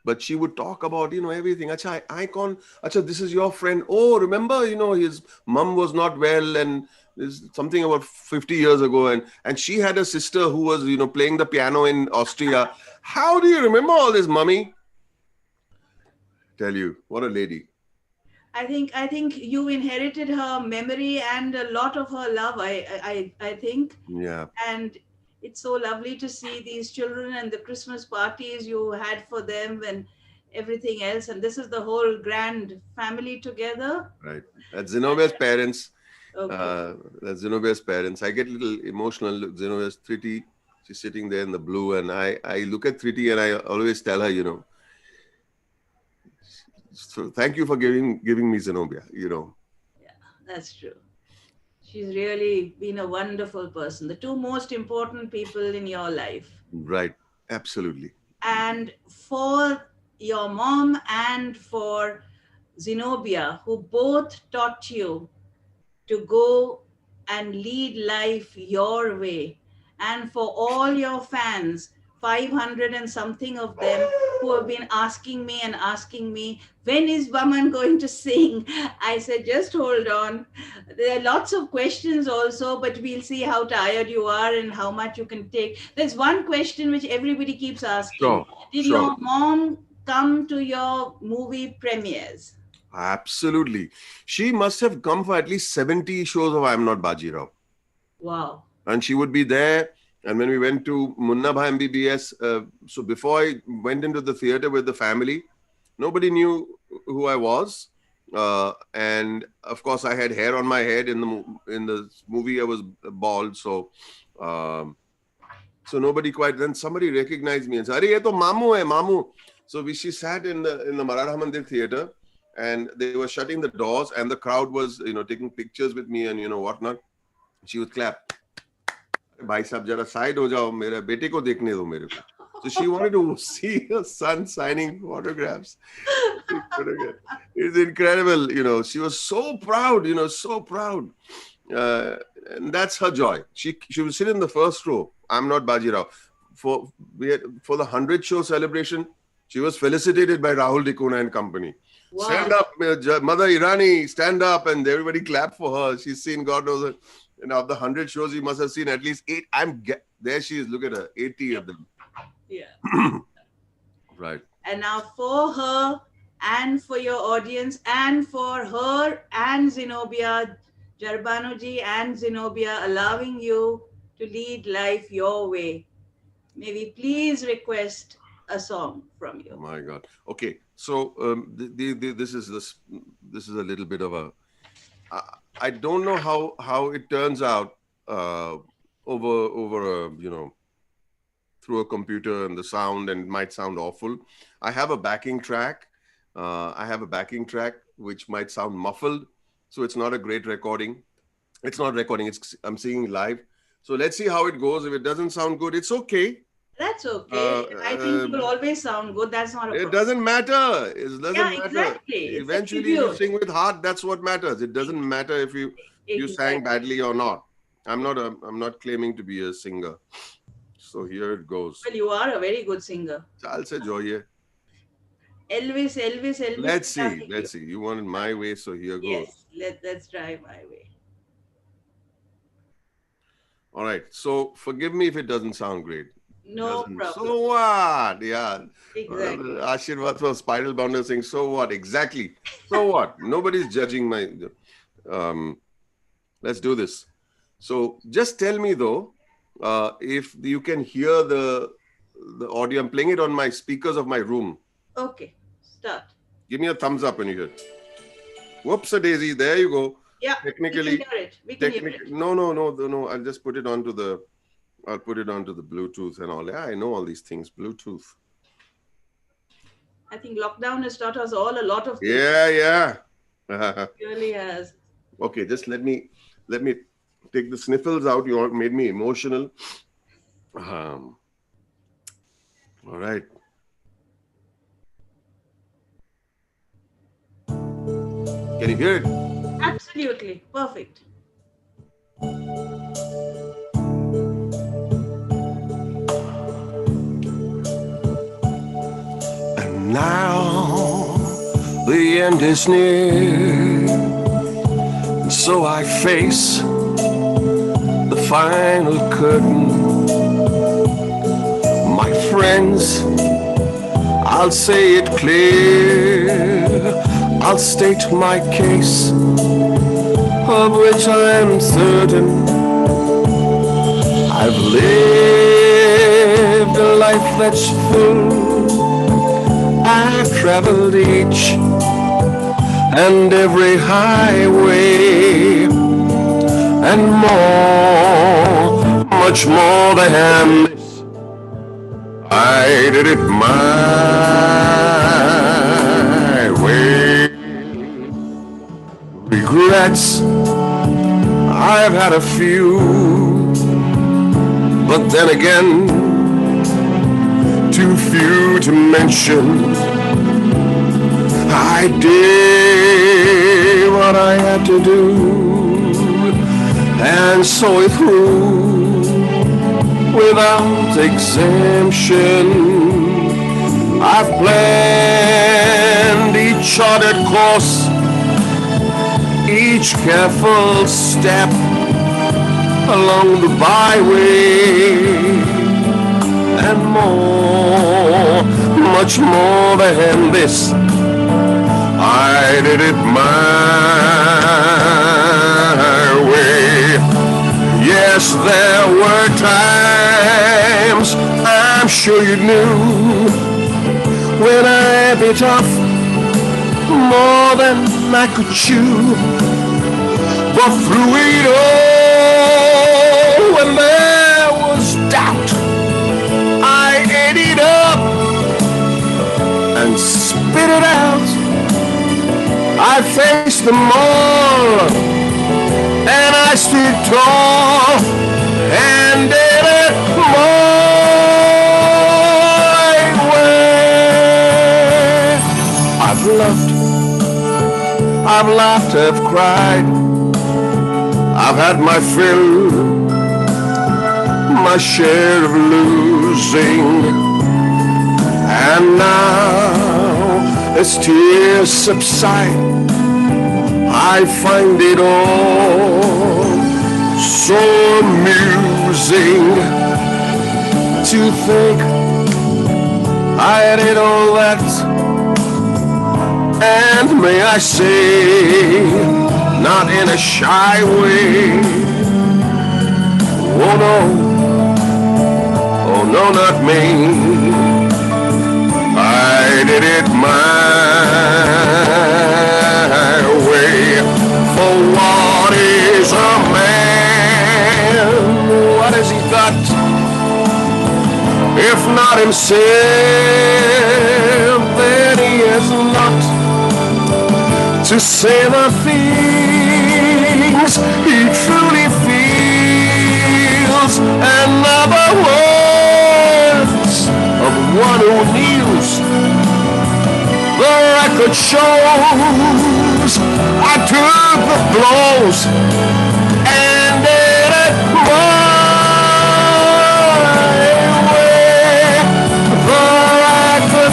But she would talk about, everything. Acha, icon. Acha, this is your friend. Oh, remember, his mum was not well, and there's something about 50 years ago. And she had a sister who was, playing the piano in Austria. How do you remember all this, mummy? Tell you, what a lady. I think you inherited her memory and a lot of her love. I think, Yeah. and it's so lovely to see these children and the Christmas parties you had for them and everything else. And this is the whole grand family together. Right. That's Zenobia's parents. Okay. That's Zenobia's parents. I get a little emotional. Look, Zenobia's Thriti. She's sitting there in the blue, and I look at Thriti and I always tell her, so thank you for giving me Zenobia, Yeah, that's true. She's really been a wonderful person. The two most important people in your life. Right. Absolutely. And for your mom and for Zenobia, who both taught you to go and lead life your way. And for all your fans, 500 and something of them who have been asking me, when is Baman going to sing? I said, just hold on. There are lots of questions also, but we'll see how tired you are and how much you can take. There's one question which everybody keeps asking. Did Sure. your mom come to your movie premieres? Absolutely. She must have come for at least 70 shows of I'm Not Bajirao. Wow. And she would be there. And when we went to Munna Bhai MBBS, so before I went into the theater with the family, nobody knew who I was. And of course, I had hair on my head in the movie. I was bald, so nobody quite. Then somebody recognized me and said, "Arey, ye to Mamu hai, Mamu." So she sat in the Maratha Mandir theater, and they were shutting the doors, and the crowd was taking pictures with me and whatnot. She would clap. भाई साहब जरा side हो जाओ, मेरे बेटे को देखने दो मेरे को. So she wanted to see her son signing autographs. It's incredible, She was so proud, so proud. And that's her joy. She would sit in the first row. I'm Not Bajirao. For the 100 show celebration, she was felicitated by Rahul Dikuna and company. Wow. Stand up, Mother Irani, stand up, and everybody clapped for her. She's seen God knows it. And of the 100 shows, you must have seen at least 8. There she is. Look at her, 80 of them. Yeah. Right. And now for her and for your audience and for her and Zenobia, Jarbanuji and Zenobia allowing you to lead life your way. May we please request a song from you? My God. Okay, so this is a little bit of a. I don't know how it turns out over a, through a computer, and the sound, and it might sound awful. I have a backing track. Which might sound muffled, so it's not a great recording. It's not recording. I'm singing live. So let's see how it goes. If it doesn't sound good, it's okay. That's okay. I think it will always sound good. That's not a problem. It doesn't matter. It doesn't matter. Exactly. Eventually, you sing with heart. That's what matters. It doesn't matter if you sang badly or not. I'm not claiming to be a singer. So here it goes. Well, you are a very good singer. Chal se joye. Elvis. Let's see. You wanted my way, so here goes. Yes, let's try my way. All right. So forgive me if it doesn't sound great. No problem. So what? Yeah. Exactly. Ashirwad for Spiral Bounder saying, so what? Exactly. So what? Nobody's judging my... let's do this. So just tell me though, if you can hear the audio. I'm playing it on my speakers of my room. Okay, start. Give me a thumbs up when you hear it. Whoops-a-daisy, there you go. Yeah, technically, we can hear it. No. I'll just put it onto the Bluetooth and all. Yeah, I know all these things. Bluetooth. I think lockdown has taught us all a lot of things. Yeah. It really has. Okay, just let me take the sniffles out. You all made me emotional. All right. Can you hear it? Absolutely. Perfect. And now the end is near, and so I face the final curtain. My friends, I'll say it clear, I'll state my case, of which I'm certain. I've lived a life that's full. I've traveled each and every highway, and more, much more than this. I did it my way. Regrets, I've had a few, but then again, too few to mention. I did what I had to do, and saw it through without exemption. I've planned each charted course, each careful step along the byway, and more, much more than this. I did it my way. Yes, there were times, I'm sure you knew, when I bit off more than I could chew. But through it all, when there was doubt, I ate it up and spit it out. I faced them all, and I stood tall and did it my way. I've loved, I've laughed, I've cried, I've had my fill, my share of losing, and now as tears subside, I find it all so amusing to think I did all that, and may I say, not in a shy way, Oh no, oh no, not me. I did it my way. For what is a man? What has he got? If not himself, then he has not to say the things he truly feels. And other words of one who kneels. The record shows I took the blows and did it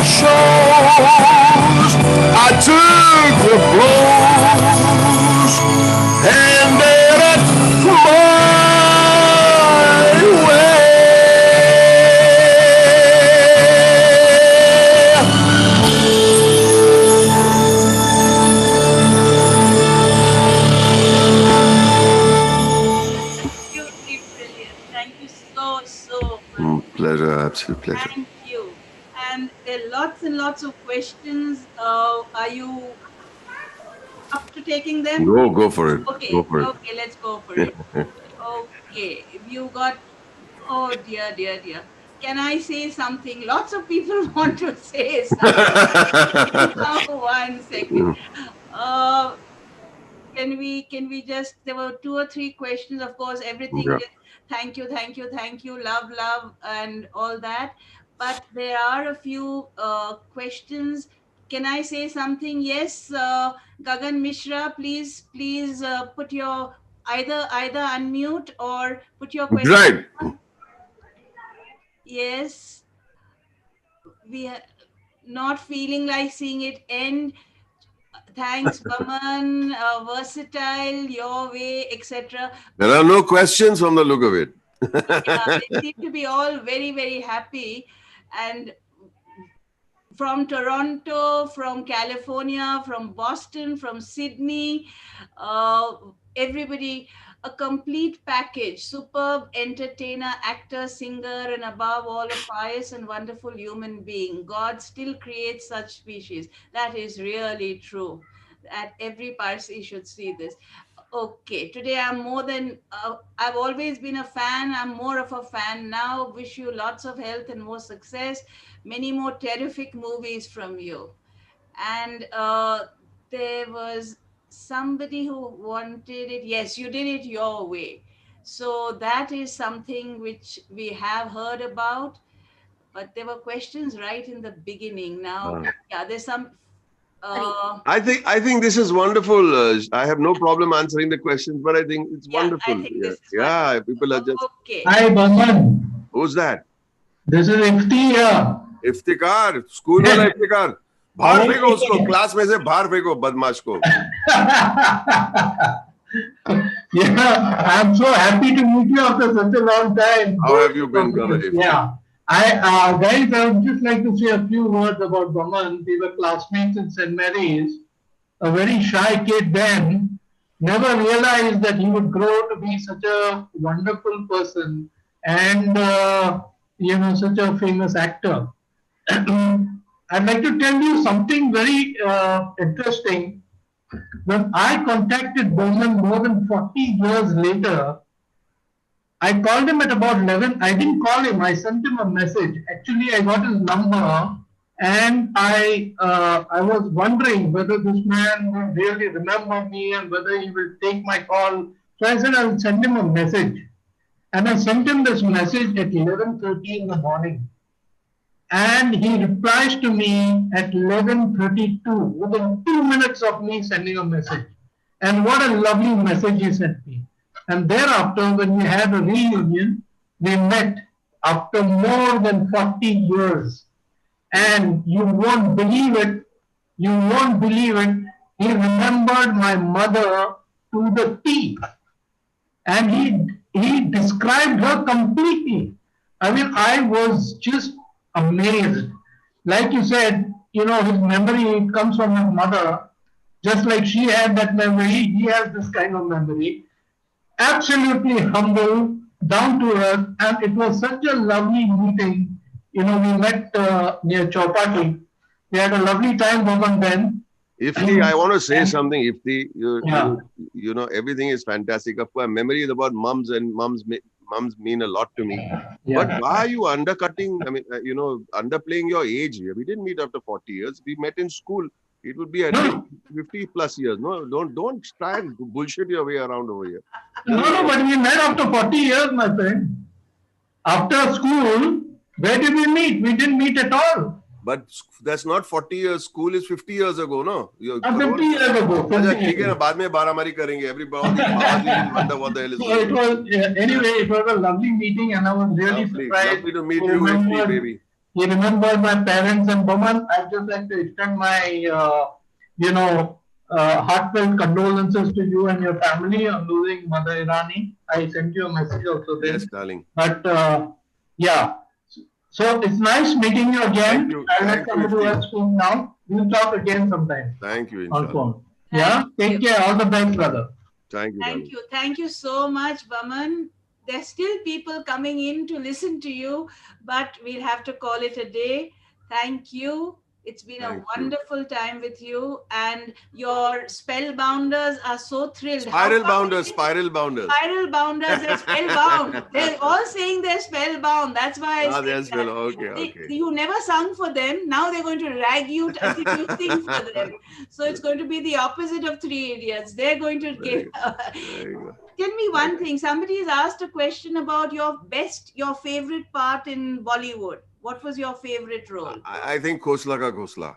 shows I took the blows and did it my way. Absolutely brilliant. Thank you so much. Pleasure, absolute pleasure. Thank you. And there are lots and lots of questions. Are you up to taking them? Go for it. Okay, Go for it. okay, let's go for it. Okay, you got, oh dear, dear, dear. Can I say something? Lots of people want to say something. One second. Can we just, there were 2 or 3 questions, of course, everything Yeah. is thank you, thank you, thank you, love, and all that. But there are a few questions. Can I say something? Yes, Gagan Mishra, please put your, either unmute or put your question Right. on. Yes, we are not feeling like seeing it end. Thanks, Baman, versatile, your way, etc. There are no questions from the look of it. Yeah, they seem to be all very, very happy. And from Toronto, from California, from Boston, from Sydney, everybody, a complete package, superb entertainer, actor, singer, and above all, a pious and wonderful human being. God still creates such species. That is really true. That every Parsi should see this. Okay, today I'm more than, I've always been a fan. I'm more of a fan now. Wish you lots of health and more success. Many more terrific movies from you. And there was somebody who wanted it. Yes, you did it your way. So that is something which we have heard about. But there were questions right in the beginning. Now, yeah, there's some. I think this is wonderful. I have no problem answering the questions, but I think it's wonderful. I think Yeah, this is yeah. People are just. Okay. Hi, Boman. Who's that? This is Ifti here. Iftikhar, school वाला इफ्तिकार. बाहर फेंको उसको, class में से बाहर फेंको बदमाश को. Yeah, I'm so happy to meet you after such a long time. How have you been, brother? Yeah. Guys, I would just like to say a few words about Boman. We were classmates in St. Mary's. A very shy kid then. Never realized that he would grow to be such a wonderful person and, such a famous actor. I'd like to tell you something very interesting. When I contacted Boman more than 40 years later, I called him at about 11. I didn't call him, I sent him a message. Actually, I got his number and I was wondering whether this man will really remember me and whether he will take my call. So I said, I'll send him a message. And I sent him this message at 11:30 in the morning. And he replies to me at 11:32, within 2 minutes of me sending a message. And what a lovely message he sent me. And thereafter, when we had a reunion, we met after more than 40 years. And you won't believe it. You won't believe it. He remembered my mother to the T. And he described her completely. I mean, I was just amazed. Like you said, his memory comes from his mother. Just like she had that memory, he has this kind of memory. Absolutely humble, down to earth, and it was such a lovely meeting. You know, we met near Chowpatty. We had a lovely time, Boman, then. Ifti, I want to say something. Ifti, Yeah. you know, everything is fantastic. Of course, memories about mums and mums mean a lot to me. But Yeah. why are you undercutting? I mean, you know, underplaying your age here. We didn't meet after 40 years. We met in school. It would be at least 50 plus years. No, don't try and bullshit your way around over here. No, but we met after 40 years, my friend. After school, where did we meet? We didn't meet at all. But that's not 40 years. School is 50 years ago, no? 50 years ago. 50 अच्छा years ठीक है ना ago. बाद में बारामारी करेंगे. Everybody will wonder what the hell is So going it on. was, anyway, it was a lovely meeting, and I was really Lovely, surprised. lovely to meet He you, Ifti, remembered- baby. He remembered my parents and Boman. I'd just like to extend my, heartfelt condolences to you and your family on losing Mother Irani. I sent you a message also then. Yes, darling. But yeah, so it's nice meeting you again. Thank you. I'll let Thank you, somebody Ifti. else speak now. We'll talk again sometime Thank you, on inshallah. phone. Yeah, take care. All the best, brother. Thank you, darling. Thank you. Thank you so much, Boman. There's still people coming in to listen to you, but we'll have to call it a day. Thank you. It's been Thank a you. wonderful time with you, and your spellbounders are so thrilled. Spiral How come bounders, spiral bounders. Spiral bounders are spellbound. They're all saying they're spellbound. That's why I Ah, said that's that. well. Okay, okay. You never sung for them. Now they're going to rag you as if you sing for them. So it's going to be the opposite of Three Idiots. They're going to give. Very good. Tell me one thing. Somebody has asked a question about your favorite part in Bollywood. What was your favorite role? I think Khosla ka Khosla.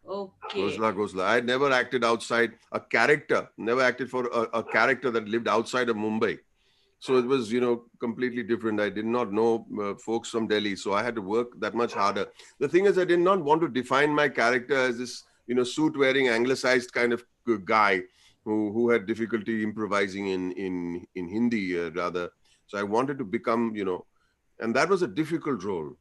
Okay. Khosla Khosla. I never acted outside a character. Never acted for a character that lived outside of Mumbai. So it was, completely different. I did not know folks from Delhi, so I had to work that much harder. The thing is, I did not want to define my character as this, suit-wearing, anglicized kind of guy who had difficulty improvising in Hindi, rather. So I wanted to become, and that was a difficult role.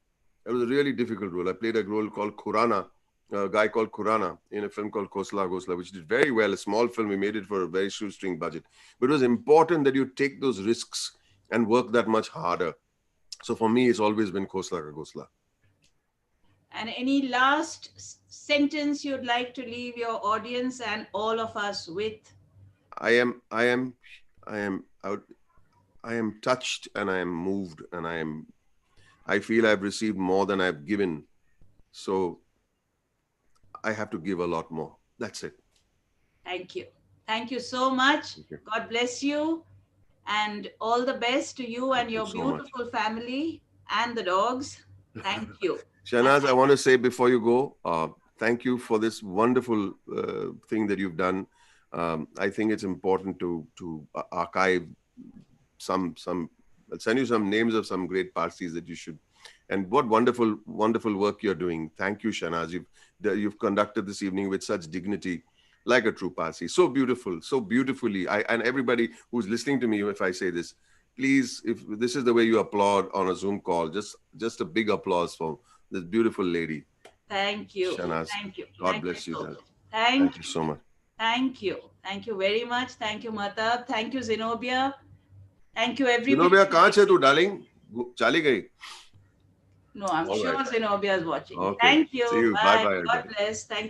It was a really difficult role. I played a role called Khurana, a guy called Khurana in a film called Khosla Khosla, which did very well. A small film. We made it for a very shoestring budget. But it was important that you take those risks and work that much harder. So for me, it's always been Khosla Ka Khosla. And any last sentence you'd like to leave your audience and all of us with? I am touched, and I am moved, and I feel I've received more than I've given. So I have to give a lot more. That's it. Thank you. Thank you so much. God bless you. And all the best to you and your you so much. beautiful family and the dogs. Thank you. Shahnaz, I want to say before you go, thank you for this wonderful thing that you've done. I think it's important to archive some. I'll send you some names of some great Parsis that you should. And what wonderful, wonderful work you're doing. Thank you, Shahnaz. You've conducted this evening with such dignity, like a true Parsi. So beautiful, so beautifully. And everybody who's listening to me, if I say this, please, if this is the way you applaud on a Zoom call, just a big applause for this beautiful lady. Thank you. Shahnaz. Thank you. God Thank bless you. so Dad. much. Thank you so much. Thank you. Thank you very much. Thank you, Matab. Thank you, Zenobia. Thank you, everybody. Zenobia, kahan che tu, darling? Chali gayi? No, I'm All sure right. Zenobia is watching. Okay. Thank you. See you. Bye. Bye-bye, God everybody. bless. Thank you.